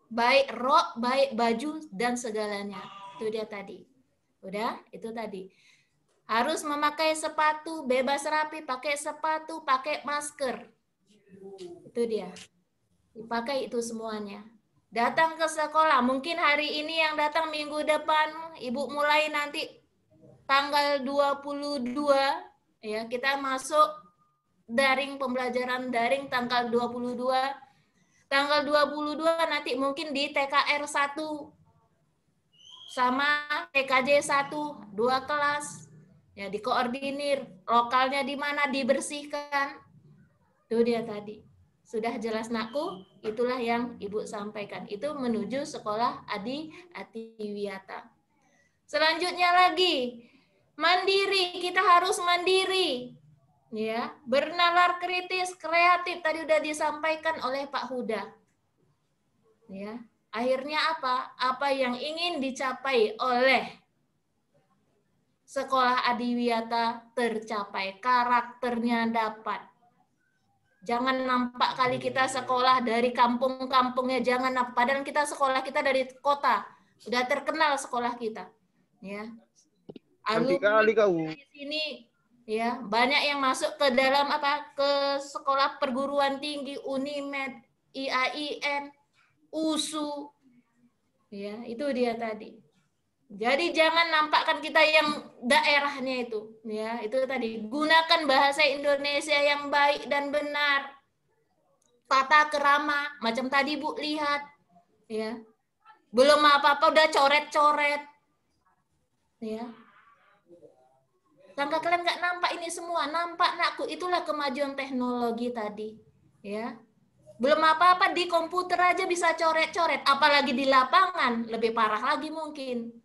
Baik rok, baik baju, dan segalanya. Itu dia tadi. Udah, itu tadi. Harus memakai sepatu, bebas rapi, pakai sepatu, pakai masker. Itu dia. Dipakai itu semuanya. Datang ke sekolah, mungkin hari ini yang datang minggu depan, Ibu mulai nanti tanggal 22, ya kita masuk daring, pembelajaran daring tanggal 22. Tanggal 22 nanti mungkin di TKR 1 sama TKJ 1, 2 kelas. Ya dikoordinir, lokalnya di mana dibersihkan. Itu dia tadi. Sudah jelas nakku? Itulah yang Ibu sampaikan. Itu menuju sekolah Adi Atiwiyata. Selanjutnya lagi, mandiri. Kita harus mandiri. Ya, bernalar kritis, kreatif. Tadi sudah disampaikan oleh Pak Huda. Ya, akhirnya apa? Apa yang ingin dicapai oleh sekolah Adiwiyata tercapai. Karakternya dapat. Jangan nampak kali kita sekolah dari kampung-kampungnya, jangan nampak. Padahal kita sekolah kita dari kota, udah terkenal sekolah kita. Ya, alumni di sini ya banyak yang masuk ke dalam ke sekolah perguruan tinggi, Unimed, IAIN, USU. Ya, itu dia tadi. Jadi jangan nampakkan kita yang daerahnya itu, ya itu tadi. Gunakan bahasa Indonesia yang baik dan benar, tata kerama, macam tadi Bu lihat, ya belum apa-apa udah coret-coret, ya. Sangka kalian nggak nampak ini semua, nampak nakku, itulah kemajuan teknologi tadi, ya. Belum apa-apa di komputer aja bisa coret-coret, apalagi di lapangan lebih parah lagi mungkin.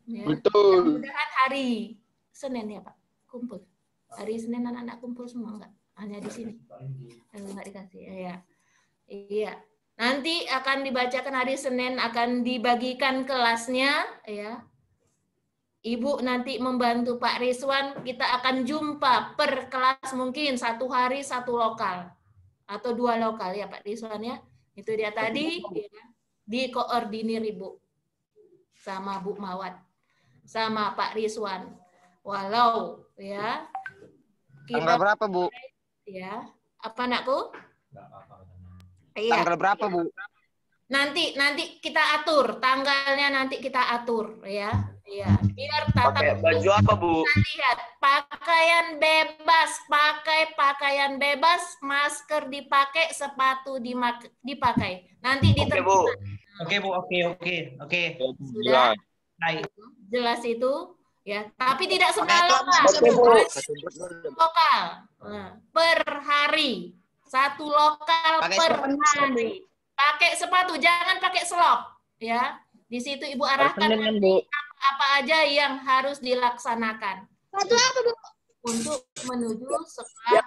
Ya. Betul. Mudah-mudahan hari Senin ya Pak kumpul. Hari Senin anak-anak kumpul semua enggak? Hanya di sini. Enggak dikasih. Ya. Iya. Nanti akan dibacakan hari Senin, akan dibagikan kelasnya ya. Ibu nanti membantu Pak Rizwan, kita akan jumpa per kelas mungkin 1 hari 1 lokal atau 2 lokal ya Pak Rizwan ya. Itu dia tadi ya. Dikoordinir Ibu sama Bu Mawat, sama Pak Rizwan. Walau ya tanggal berapa Bu? Ya, apa nakku? Tanggal berapa Bu? Nanti kita atur tanggalnya, nanti kita atur ya. Ya, biar pakai baju apa Bu? Kita lihat pakaian bebas, pakai pakaian bebas, masker dipakai, sepatu dipakai. Nanti ditentukan. Oke Bu, oke. Sudah jelas itu ya, tapi tidak semua lokal. Lokal per hari, 1 lokal per hari. Pakai sepatu, jangan pakai selop ya. Di situ Ibu arahkan apa aja yang harus dilaksanakan. Sepatu apa Bu? Untuk menuju sekolah.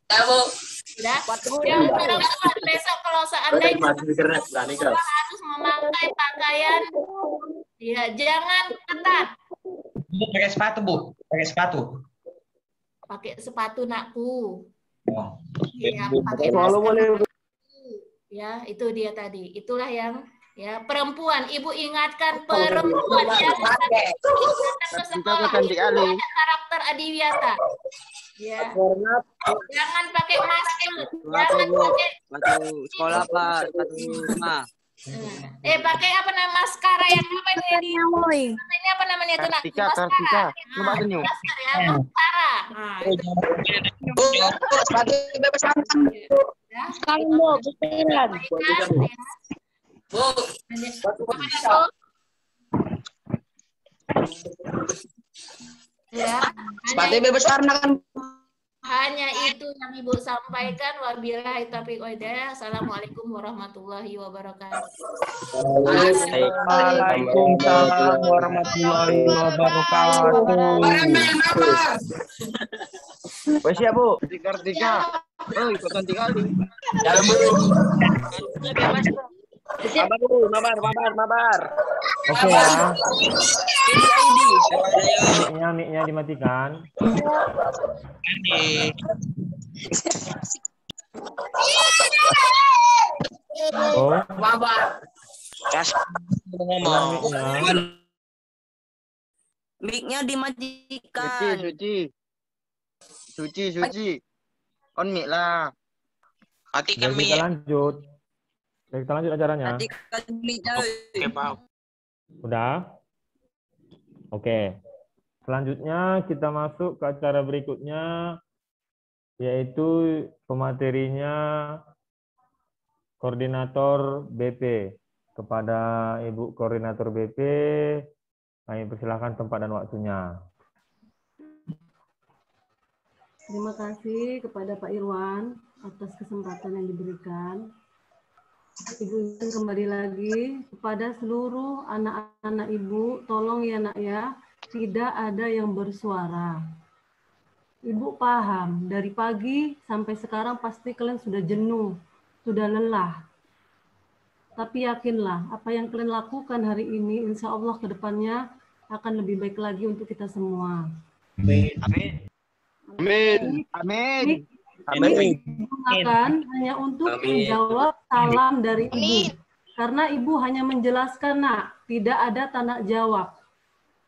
Sudah. Yang perempuan besok kalau seandainya harus memakai pakaian, ya jangan ketat. Pakai sepatu Bu, pakai sepatu. Pakai sepatu nakku. Oh. Ya, pakai masker. Ya, itu dia tadi. Itulah yang ya perempuan. Ibu ingatkan perempuan yang datang ke sekolah itu ada karakter Adiwiyata. Ya. Jangan pakai masker. Jangan pakai sekolah Pak, sepatu rumah. Pakai apa namanya maskara yang apa ini? Ini apa namanya itu nak? Kartika. Coba senyum. Masker ya, maskara. Sepatu bebas Ya. Sekarang Bu, pikiran. Bu. Ya, Sepatnya bebas warna kan. hanya itu yang Ibu sampaikan. Wabillahi taufiq wal hidayah. Assalamualaikum warahmatullahi wabarakatuh. Waalaikumsalam warahmatullahi wabarakatuh. Wes ya, Bu. Tiga. Oh, ikutan 3 kali. Ya, Bu. Mabar. Oke ya. Mic-nya dimatikan. Oh. Mic-nya dimatikan. Suci. On mic lah. Matikan mic. Kita lanjut acaranya. Matikan mic-nya. Oke, Pak. Udah? Oke. Selanjutnya kita masuk ke acara berikutnya, yaitu pematerinya Koordinator BP. Kepada Ibu Koordinator BP, kami persilahkan tempat dan waktunya. Terima kasih kepada Pak Irwan atas kesempatan yang diberikan. Ibu ingin kembali lagi kepada seluruh anak-anak Ibu, tolong ya nak ya, tidak ada yang bersuara. Ibu paham, dari pagi sampai sekarang pasti kalian sudah jenuh, sudah lelah. Tapi yakinlah, apa yang kalian lakukan hari ini, insya Allah ke depannya akan lebih baik lagi untuk kita semua. Amin. Ini digunakan hanya untuk menjawab salam dari Ibu. Karena Ibu hanya menjelaskan, nak, tidak ada tanda jawab.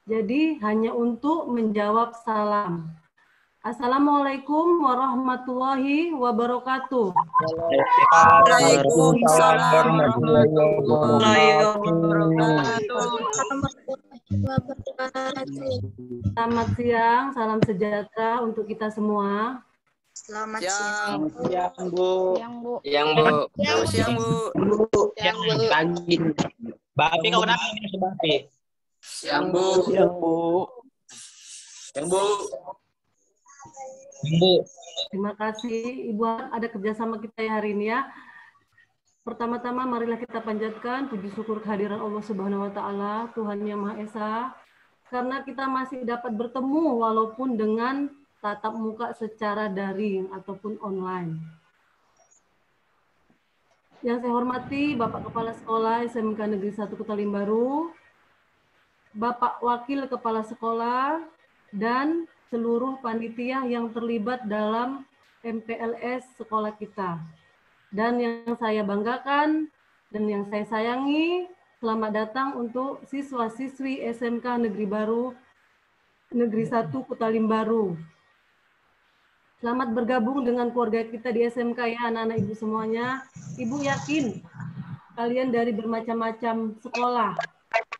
Jadi hanya untuk menjawab salam. Assalamualaikum warahmatullahi wabarakatuh. Waalaikumsalam warahmatullahi wabarakatuh. Selamat siang, salam sejahtera untuk kita semua. Selamat siang. Siang, Bu. Pagi. Bape kau kenapa ini Bape? Siang, Bu. Terima kasih Ibu, ada kerjasama kita ya hari ini ya. Pertama-tama marilah kita panjatkan puji syukur kehadiran Allah Subhanahu wa taala, Tuhan Yang Maha Esa, karena kita masih dapat bertemu walaupun dengan tatap muka secara daring ataupun online. Yang saya hormati Bapak Kepala Sekolah SMK Negeri 1 Kutalim Baru, Bapak Wakil Kepala Sekolah, dan seluruh panitia yang terlibat dalam MPLS sekolah kita. Dan yang saya banggakan dan yang saya sayangi, selamat datang untuk siswa-siswi SMK Negeri 1 Kutalim Baru. Selamat bergabung dengan keluarga kita di SMK ya anak-anak Ibu semuanya. Ibu yakin kalian dari bermacam-macam sekolah.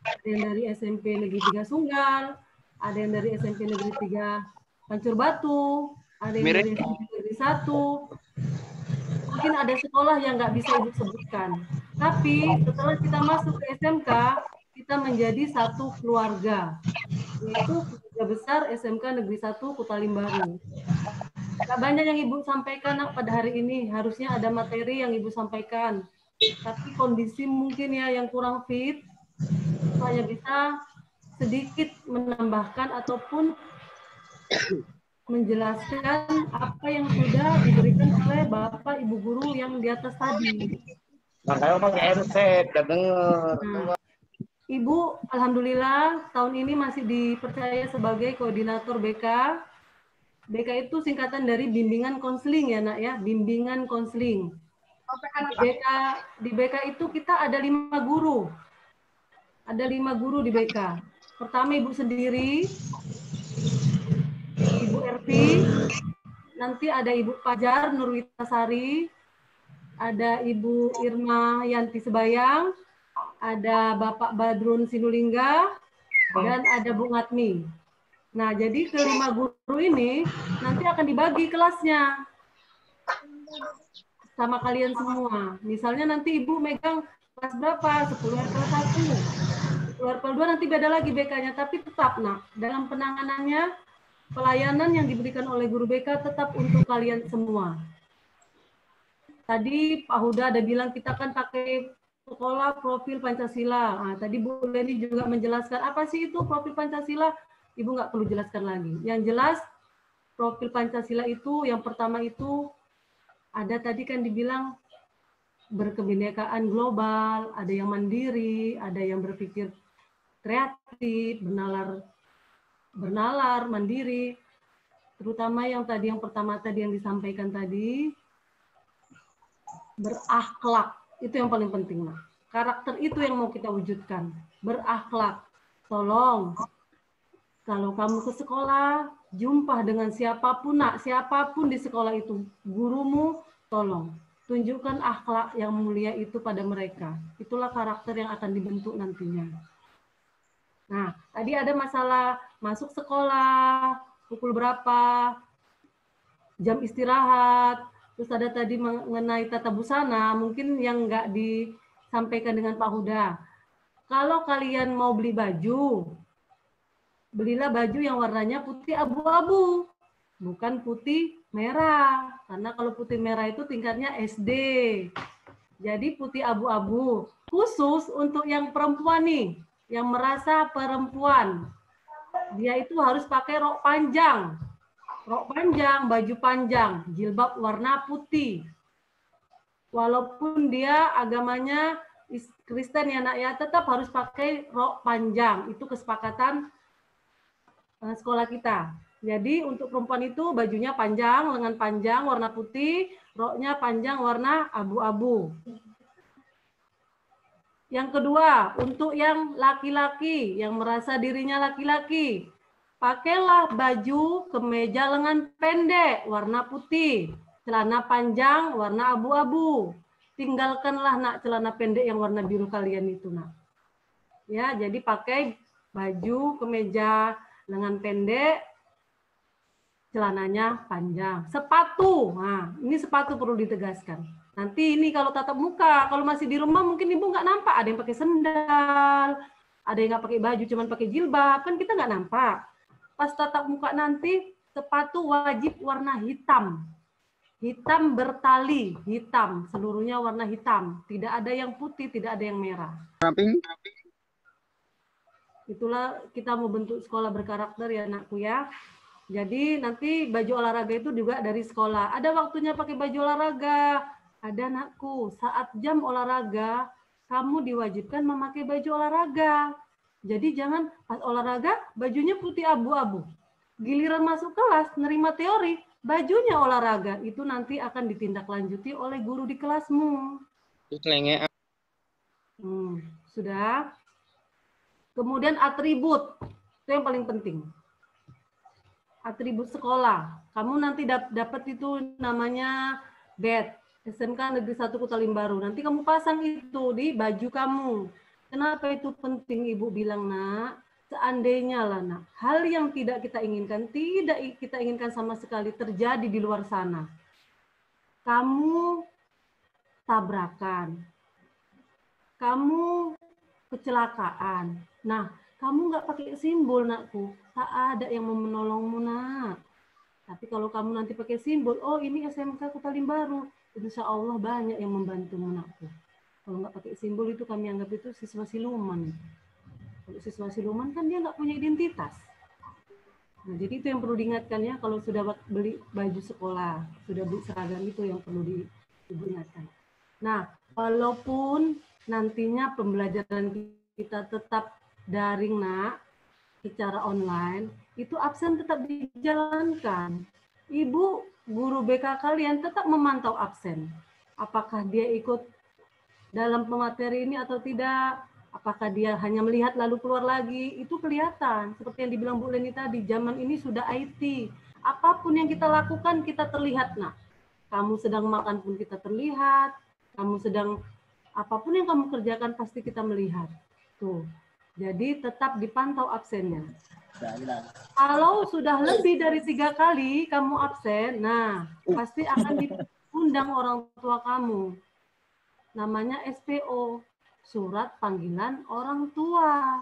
Ada yang dari SMP Negeri 3 Sunggal, ada yang dari SMP Negeri 3 Pancur Batu, ada yang dari SMP Negeri 1. Mungkin ada sekolah yang nggak bisa Ibu sebutkan. Tapi setelah kita masuk ke SMK, kita menjadi satu keluarga, yaitu keluarga besar SMK Negeri 1 Kutalim Baru. Gak banyak yang Ibu sampaikan pada hari ini, harusnya ada materi yang Ibu sampaikan. Tapi kondisi mungkin ya yang kurang fit, saya bisa sedikit menambahkan ataupun menjelaskan apa yang sudah diberikan oleh Bapak Ibu guru yang di atas tadi. Makanya pakai headset, denger. Ibu, alhamdulillah tahun ini masih dipercaya sebagai koordinator BK. BK itu singkatan dari bimbingan konseling ya nak ya, bimbingan konseling. Di BK itu kita ada 5 guru. Ada 5 guru di BK. Pertama Ibu sendiri, Ibu Erti, nanti ada Ibu Pajar Nurwitasari, ada Ibu Irma Yanti Sebayang, ada Bapak Badrun Sinulingga, dan ada Bu Ngatmi. Nah, jadi ke-5 guru ini nanti akan dibagi kelasnya sama kalian semua. Misalnya nanti Ibu megang kelas berapa? 10 kelas 1. Level 2 nanti beda lagi BK-nya, tapi tetap nak dalam penanganannya pelayanan yang diberikan oleh guru BK tetap untuk kalian semua. Tadi Pak Huda ada bilang kita kan pakai sekolah profil Pancasila. Nah, tadi Bu Leni juga menjelaskan apa sih itu profil Pancasila. Ibu nggak perlu jelaskan lagi. Yang jelas profil Pancasila itu yang pertama itu ada tadi kan dibilang berkebinekaan global, ada yang mandiri, ada yang berpikir kreatif, bernalar, mandiri. Terutama yang pertama tadi yang disampaikan tadi, berakhlak. Itu yang paling penting, Nak. Karakter itu yang mau kita wujudkan. Berakhlak. Tolong, kalau kamu ke sekolah, jumpa dengan siapapun, Nak, siapapun di sekolah itu, gurumu, tolong tunjukkan akhlak yang mulia itu pada mereka. Itulah karakter yang akan dibentuk nantinya. Nah, tadi ada masalah masuk sekolah, pukul berapa, jam istirahat, terus ada tadi mengenai tata busana, mungkin yang nggak disampaikan dengan Pak Huda. Kalau kalian mau beli baju, belilah baju yang warnanya putih abu-abu, bukan putih merah. Karena kalau putih merah itu tingkatnya SD. Jadi putih abu-abu. Khusus untuk yang perempuan nih, yang merasa perempuan. Dia itu harus pakai rok panjang. Rok panjang, baju panjang, jilbab warna putih. Walaupun dia agamanya Kristen ya nak ya, tetap harus pakai rok panjang. Itu kesepakatan sekolah kita. Jadi untuk perempuan itu bajunya panjang, lengan panjang warna putih, roknya panjang warna abu-abu. Yang kedua, untuk yang laki-laki, yang merasa dirinya laki-laki, pakailah baju kemeja lengan pendek warna putih, celana panjang warna abu-abu. Tinggalkanlah nak celana pendek yang warna biru kalian itu nak. Ya, jadi pakai baju kemeja lengan pendek, celananya panjang. Sepatu, nah ini sepatu perlu ditegaskan. Nanti ini kalau tatap muka, kalau masih di rumah mungkin ibu nggak nampak. Ada yang pakai sendal, ada yang nggak pakai baju, cuman pakai jilbab, kan kita nggak nampak. Pas tatap muka nanti sepatu wajib warna hitam. Hitam bertali, hitam. Seluruhnya warna hitam. Tidak ada yang putih, tidak ada yang merah. Itulah kita mau bentuk sekolah berkarakter ya anakku ya. Jadi nanti baju olahraga itu juga dari sekolah. Ada waktunya pakai baju olahraga. Ada anakku, saat jam olahraga, kamu diwajibkan memakai baju olahraga. Jadi jangan pas olahraga, bajunya putih abu-abu. Giliran masuk kelas, nerima teori, bajunya olahraga. Itu nanti akan ditindaklanjuti oleh guru di kelasmu. Sudah. Kemudian atribut, itu yang paling penting. Atribut sekolah. Kamu nanti dapat itu namanya badge. SMK Negeri 1 Kuta Limbaru. Nanti kamu pasang itu di baju kamu. Kenapa itu penting Ibu bilang nak? Seandainya lah nak, hal yang tidak kita inginkan sama sekali terjadi di luar sana. Kamu tabrakan. Kamu kecelakaan. Nah, kamu nggak pakai simbol nakku. Tak ada yang mau menolongmu nak. Tapi kalau kamu nanti pakai simbol, oh ini SMK Kuta Limbaru. Insya Allah banyak yang membantu anakku. Kalau nggak pakai simbol itu kami anggap itu siswa siluman. Kalau siswa siluman kan dia nggak punya identitas. Nah, jadi itu yang perlu diingatkan ya kalau sudah beli baju sekolah, sudah beli seragam itu yang perlu diingatkan. Nah, walaupun nantinya pembelajaran kita tetap daring nak, secara online, itu absen tetap dijalankan. Ibu guru BK kalian tetap memantau absen. Apakah dia ikut dalam pemateri ini atau tidak? Apakah dia hanya melihat lalu keluar lagi? Itu kelihatan. Seperti yang dibilang Bu Leni tadi, zaman ini sudah IT. Apapun yang kita lakukan, kita terlihat. Nah, kamu sedang makan pun kita terlihat. Kamu sedang, apapun yang kamu kerjakan pasti kita melihat. Tuh. Jadi tetap dipantau absennya. Kalau sudah lebih dari 3 kali kamu absen, nah pasti akan diundang orang tua kamu. Namanya SPO, surat panggilan orang tua.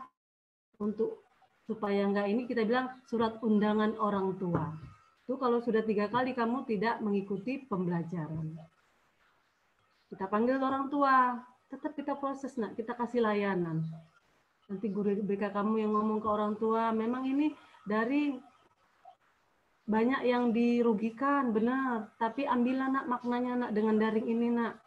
untuk supaya enggak ini kita bilang surat undangan orang tua. Itu kalau sudah 3 kali kamu tidak mengikuti pembelajaran. Kita panggil orang tua, tetap kita proses, nak, kita kasih layanan. Nanti guru BK kamu yang ngomong ke orang tua, memang ini dari banyak yang dirugikan, benar. Tapi ambillah, nak, maknanya, nak, dengan daring ini, nak.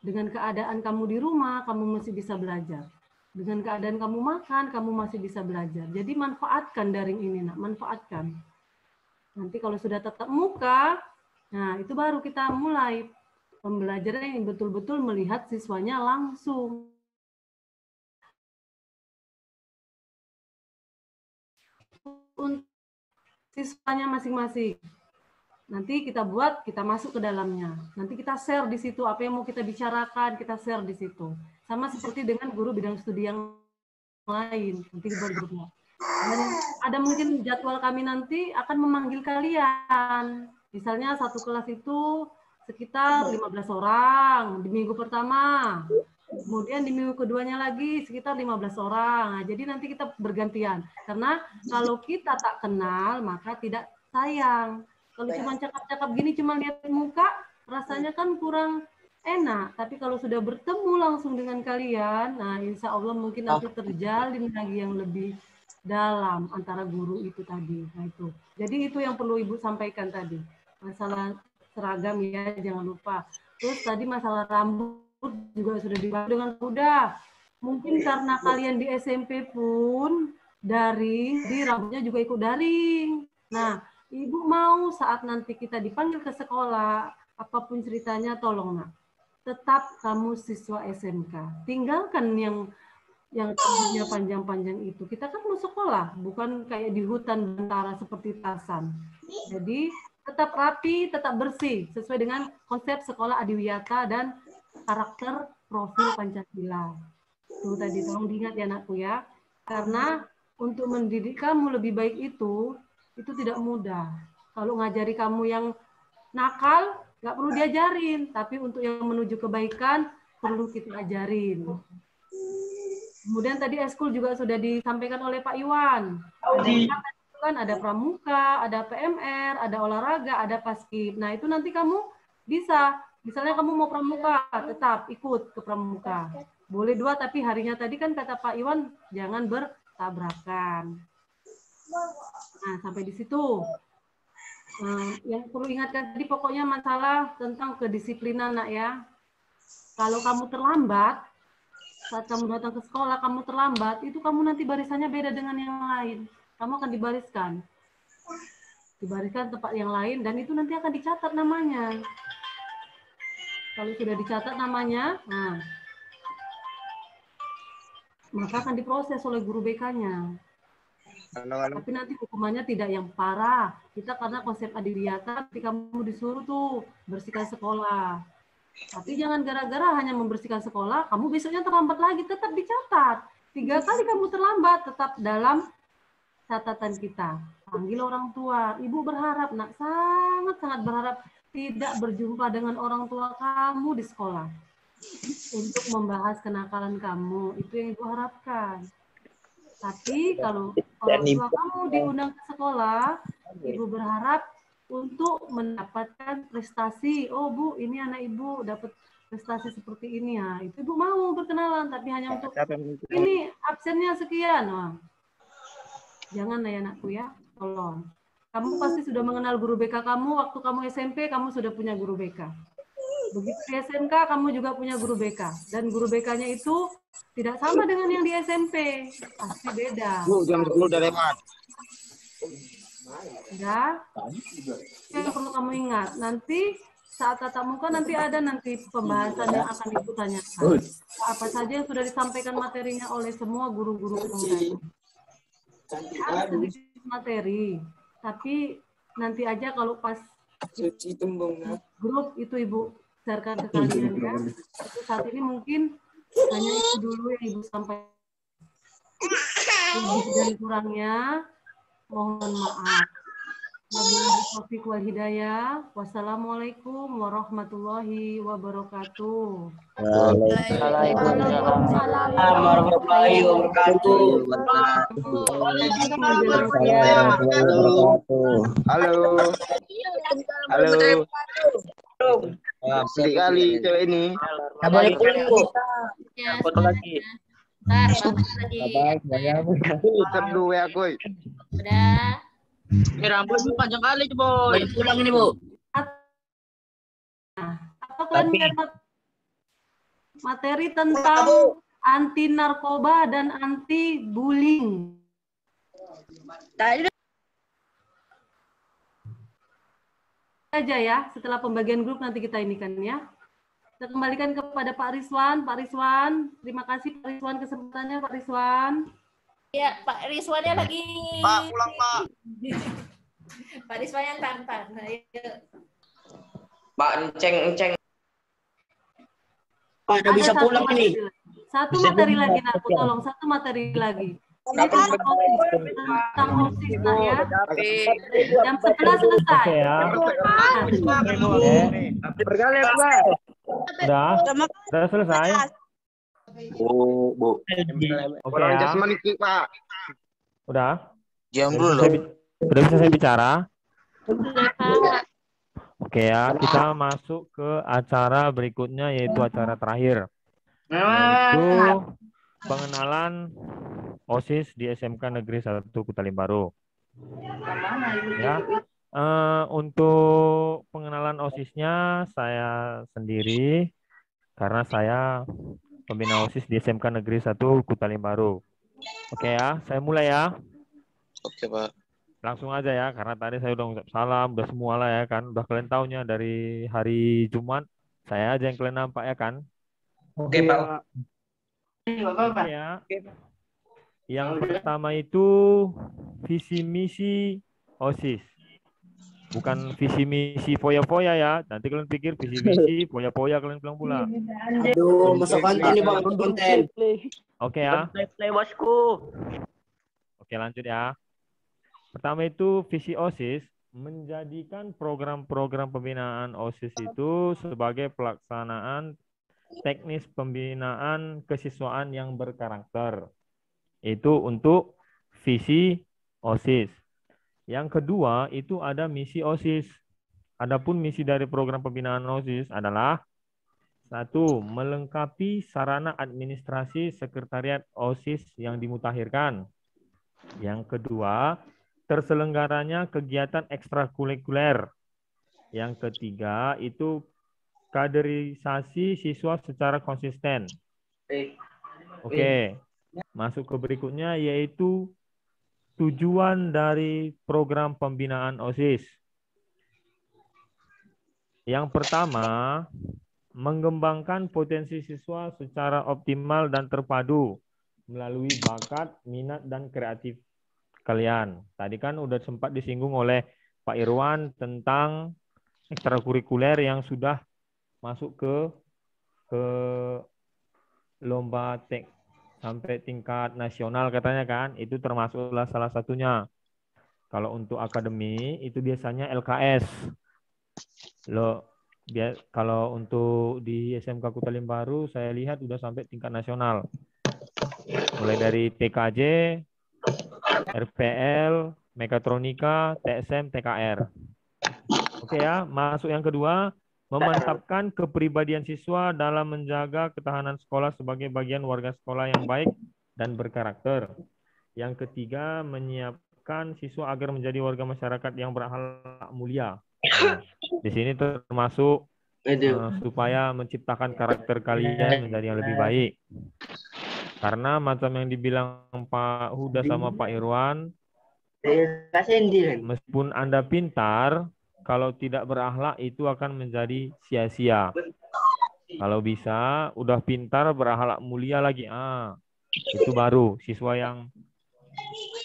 Dengan keadaan kamu di rumah, kamu masih bisa belajar. Dengan keadaan kamu makan, kamu masih bisa belajar. Jadi manfaatkan daring ini, nak, manfaatkan. Nanti kalau sudah tatap muka, nah itu baru kita mulai pembelajaran yang betul-betul melihat siswanya langsung. Untuk siswanya masing-masing. Nanti kita buat, kita masuk ke dalamnya. Nanti kita share di situ apa yang mau kita bicarakan, kita share di situ. Sama seperti dengan guru bidang studi yang lain, nanti dibuat grupnya. Dan ada mungkin jadwal kami nanti akan memanggil kalian. Misalnya satu kelas itu sekitar 15 orang di minggu pertama. Kemudian di minggu keduanya lagi sekitar 15 orang. Nah, jadi nanti kita bergantian. Karena kalau kita tak kenal, maka tidak sayang. Kalau cuma cakap-cakap gini, cuma lihat muka, rasanya kan kurang enak. Tapi kalau sudah bertemu langsung dengan kalian, nah insya Allah mungkin nanti terjalin lagi yang lebih dalam antara guru itu tadi. Nah itu. Jadi itu yang perlu Ibu sampaikan tadi. Masalah seragam ya, jangan lupa. Terus tadi masalah rambut juga sudah dibahas dengan mudah. Mungkin karena kalian di SMP pun daring, di rambutnya juga ikut daring. Nah, Ibu mau saat nanti kita dipanggil ke sekolah, apapun ceritanya, tolong, nak, tetap kamu siswa SMK. Tinggalkan yang rambutnya panjang-panjang itu. Kita kan mau sekolah, bukan kayak di hutan belantara seperti Tasan. Jadi tetap rapi, tetap bersih, sesuai dengan konsep sekolah adiwiyata dan karakter profil Pancasila. Itu tadi, tolong diingat ya, anakku ya. Karena untuk mendidik kamu lebih baik itu tidak mudah. Kalau ngajari kamu yang nakal, nggak perlu diajarin. Tapi untuk yang menuju kebaikan, perlu kita ajarin. Kemudian tadi eskul juga sudah disampaikan oleh Pak Iwan. Ada pramuka, ada PMR, ada olahraga, ada paskib. Nah itu nanti kamu bisa, misalnya kamu mau pramuka, tetap ikut ke pramuka. Boleh 2, tapi harinya tadi kan kata Pak Iwan, jangan bertabrakan. Nah sampai di situ. Yang perlu ingatkan tadi pokoknya masalah tentang kedisiplinan, nak ya. Kalau kamu terlambat, saat kamu datang ke sekolah, kamu terlambat, itu kamu nanti barisannya beda dengan yang lain. Kamu akan dibariskan tempat yang lain, dan itu nanti akan dicatat namanya. Kalau sudah dicatat namanya, nah, maka akan diproses oleh guru BK-nya. Tapi nanti hukumannya tidak yang parah. Kita karena konsep adiwiyata, nanti kamu disuruh tuh bersihkan sekolah. Tapi jangan gara-gara hanya membersihkan sekolah, kamu besoknya terlambat lagi, tetap dicatat. 3 kali kamu terlambat, tetap dalam catatan kita. Panggil orang tua. Ibu berharap, nak, sangat-sangat berharap tidak berjumpa dengan orang tua kamu di sekolah. Untuk membahas kenakalan kamu. Itu yang Ibu harapkan. Tapi kalau orang tua kamu diundang ke sekolah, Ibu berharap untuk mendapatkan prestasi. Oh Bu, ini anak Ibu dapat prestasi seperti ini ya. Itu Ibu mau berkenalan, tapi hanya untuk ini absennya sekian. Wah. Jangan ya anakku ya, tolong. Kamu pasti sudah mengenal guru BK kamu, waktu kamu SMP kamu sudah punya guru BK. Begitu di SMK kamu juga punya guru BK. Dan guru BK-nya itu tidak sama dengan yang di SMP. Pasti beda. Bu, jam 10 udah lewat. Ya, yang perlu kamu ingat. Nanti saat tatap muka nanti ada pembahasan yang akan Ibu tanyakan. Apa saja yang sudah disampaikan materinya oleh semua guru-guru kamu. Ada sedikit materi, tapi nanti aja kalau pas grup itu Ibu sharekan ke kalian ya. Untuk saat ini mungkin hanya itu dulu yang Ibu sampaikan. Lebih dan kurangnya mohon maaf. Wabillahi taufik wal hidayah. Wassalamualaikum warahmatullahi wabarakatuh. Waalaikumsalam warahmatullahi wabarakatuh. Halo. Halo. Sekali cewek ini. Nggak boleh pulang, Bu. Ya, Foto lagi. Ntar, bagus lagi. Ucap dulu ya, Koy. Udah. Rambut Bu panjang kali, Bu. Boleh pulang ini, Bu. Apa kalian lihat materi tentang anti narkoba dan anti bullying? Aja ya, setelah pembagian grup nanti kita ini kan ya. Kita kembalikan kepada Pak Rizwan. Pak Rizwan, terima kasih Pak Rizwan kesempatannya Pak Rizwan. Ya, Pak Rizwannya lagi. Pak, pulang, Pak. Pak Rizwan yang tantan. Ayo. Pak, enceng. Pak, udah bisa pulang ini. Satu materi lagi, aku tolong. Satu materi lagi. Tentang OSIS, nah ya. Jam 11 selesai. Oke ya. Berkali, Pak. Udah selesai. Bu. Oke ya. Jasmani, Pak. Udah. Jam dulu. Udah bisa saya bicara? Oke ya, kita masuk ke acara berikutnya yaitu acara terakhir. Yaitu pengenalan OSIS di SMK Negeri 1 Kutalim Baru. Ya. Untuk pengenalan OSIS-nya saya sendiri karena saya pembina OSIS di SMK Negeri 1 Kutalim Baru. Oke ya, saya mulai ya. Oke, Pak. Langsung aja ya, karena tadi saya udah ngucap salam, udah semua lah ya kan. Udah kalian taunya dari hari Jumat, saya aja yang kalian nampak ya kan. Oke, Pak. Oke ya. Yang pertama itu visi misi OSIS. Bukan visi misi foya-foya ya. Nanti kalian pikir visi misi foya-foya kalian pulang pula. Aduh, masuk konten nih, Bang. Konten. Oke ya. Play bosku. Oke, lanjut ya. Pertama itu visi OSIS menjadikan program-program pembinaan OSIS itu sebagai pelaksanaan teknis pembinaan kesiswaan yang berkarakter. Itu untuk visi OSIS. Yang kedua itu ada misi OSIS. Adapun misi dari program pembinaan OSIS adalah 1. Melengkapi sarana administrasi sekretariat OSIS yang dimutakhirkan. Yang kedua, terselenggaranya kegiatan ekstrakurikuler. Yang ketiga itu kaderisasi siswa secara konsisten. Oke, masuk ke berikutnya yaitu tujuan dari program pembinaan OSIS. Yang pertama, mengembangkan potensi siswa secara optimal dan terpadu melalui bakat, minat, dan kreatif kalian. Tadi kan udah sempat disinggung oleh Pak Irwan tentang ekstrakurikuler yang sudah masuk ke lomba sampai tingkat nasional katanya kan, itu termasuklah salah satunya. Kalau untuk akademi itu biasanya LKS. Kalau untuk di SMK Kutalim Baru saya lihat udah sampai tingkat nasional. Mulai dari TKJ, RPL, Mekatronika, TSM, TKR. Oke ya, masuk yang kedua, memantapkan kepribadian siswa dalam menjaga ketahanan sekolah sebagai bagian warga sekolah yang baik dan berkarakter. Yang ketiga, menyiapkan siswa agar menjadi warga masyarakat yang berakhlak mulia. Di sini termasuk supaya menciptakan karakter kalian menjadi yang lebih baik. Karena macam yang dibilang Pak Huda sama Pak Irwan, meskipun Anda pintar, kalau tidak berakhlak itu akan menjadi sia-sia. Kalau bisa, udah pintar, berakhlak mulia lagi. Itu baru siswa yang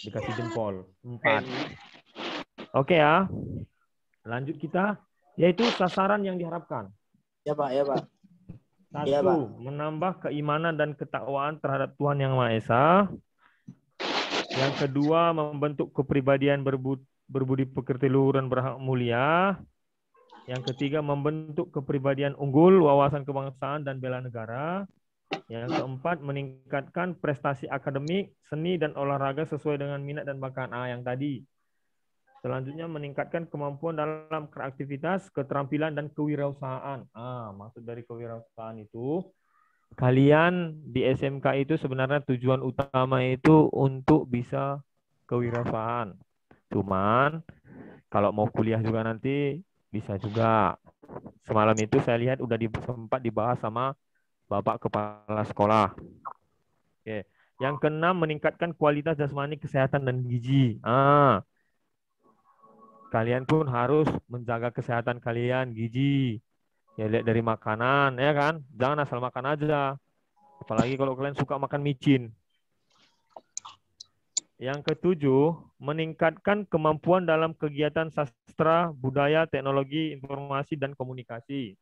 dikasih jempol. 4. Oke ya. Lanjut kita, yaitu sasaran yang diharapkan. Ya Pak, ya Pak. 1. Ya, Pak. Menambah keimanan dan ketakwaan terhadap Tuhan Yang Maha Esa. Yang kedua, membentuk kepribadian berbudi pekerti luhur dan berhak mulia. Yang ketiga, membentuk kepribadian unggul, wawasan kebangsaan, dan bela negara. Yang keempat, meningkatkan prestasi akademik, seni, dan olahraga sesuai dengan minat dan bakat. Yang tadi. Selanjutnya, meningkatkan kemampuan dalam kreativitas, keterampilan, dan kewirausahaan. Maksud dari kewirausahaan itu, kalian di SMK itu sebenarnya tujuan utama itu untuk bisa kewirausahaan. Cuman, kalau mau kuliah juga nanti, bisa juga. Semalam itu saya lihat udah sempat dibahas sama Bapak Kepala Sekolah. Oke. Yang keenam, meningkatkan kualitas jasmani, kesehatan, dan gizi. Kalian pun harus menjaga kesehatan kalian, gizi. Ya lihat dari makanan, ya kan? Jangan asal makan aja. Apalagi kalau kalian suka makan micin. Yang ketujuh, meningkatkan kemampuan dalam kegiatan sastra, budaya, teknologi, informasi, dan komunikasi.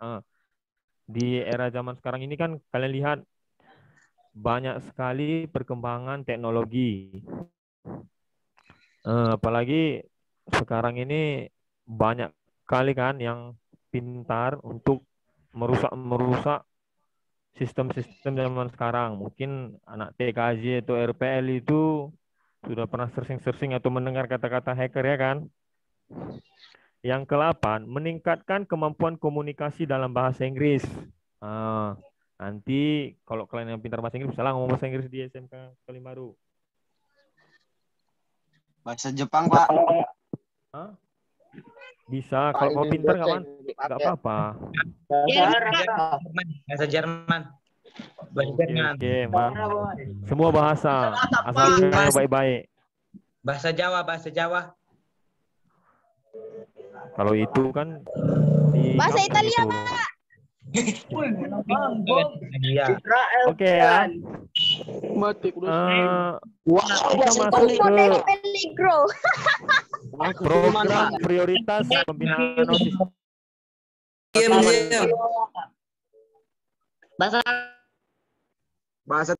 Di era zaman sekarang ini kan kalian lihat banyak sekali perkembangan teknologi. Apalagi sekarang ini banyak kali kan yang pintar untuk merusak sistem-sistem zaman sekarang. Mungkin anak TKJ atau RPL itu sudah pernah searching-searching atau mendengar kata-kata hacker ya kan? Yang ke-8, meningkatkan kemampuan komunikasi dalam bahasa Inggris. Nanti kalau kalian yang pintar bahasa Inggris, bisa lah ngomong bahasa Inggris di SMK Kalimbaru. Bahasa Jepang, Pak. Bisa, kalau mau pintar nggak apa-apa. Bahasa Jerman. Oke, semua bahasa, asal baik-baik. Bahasa Jawa. Kalau itu kan bahasa Italia, Pak. Oke ya. Kita masuk ke program prioritas pembinaan OSIS. Bahasa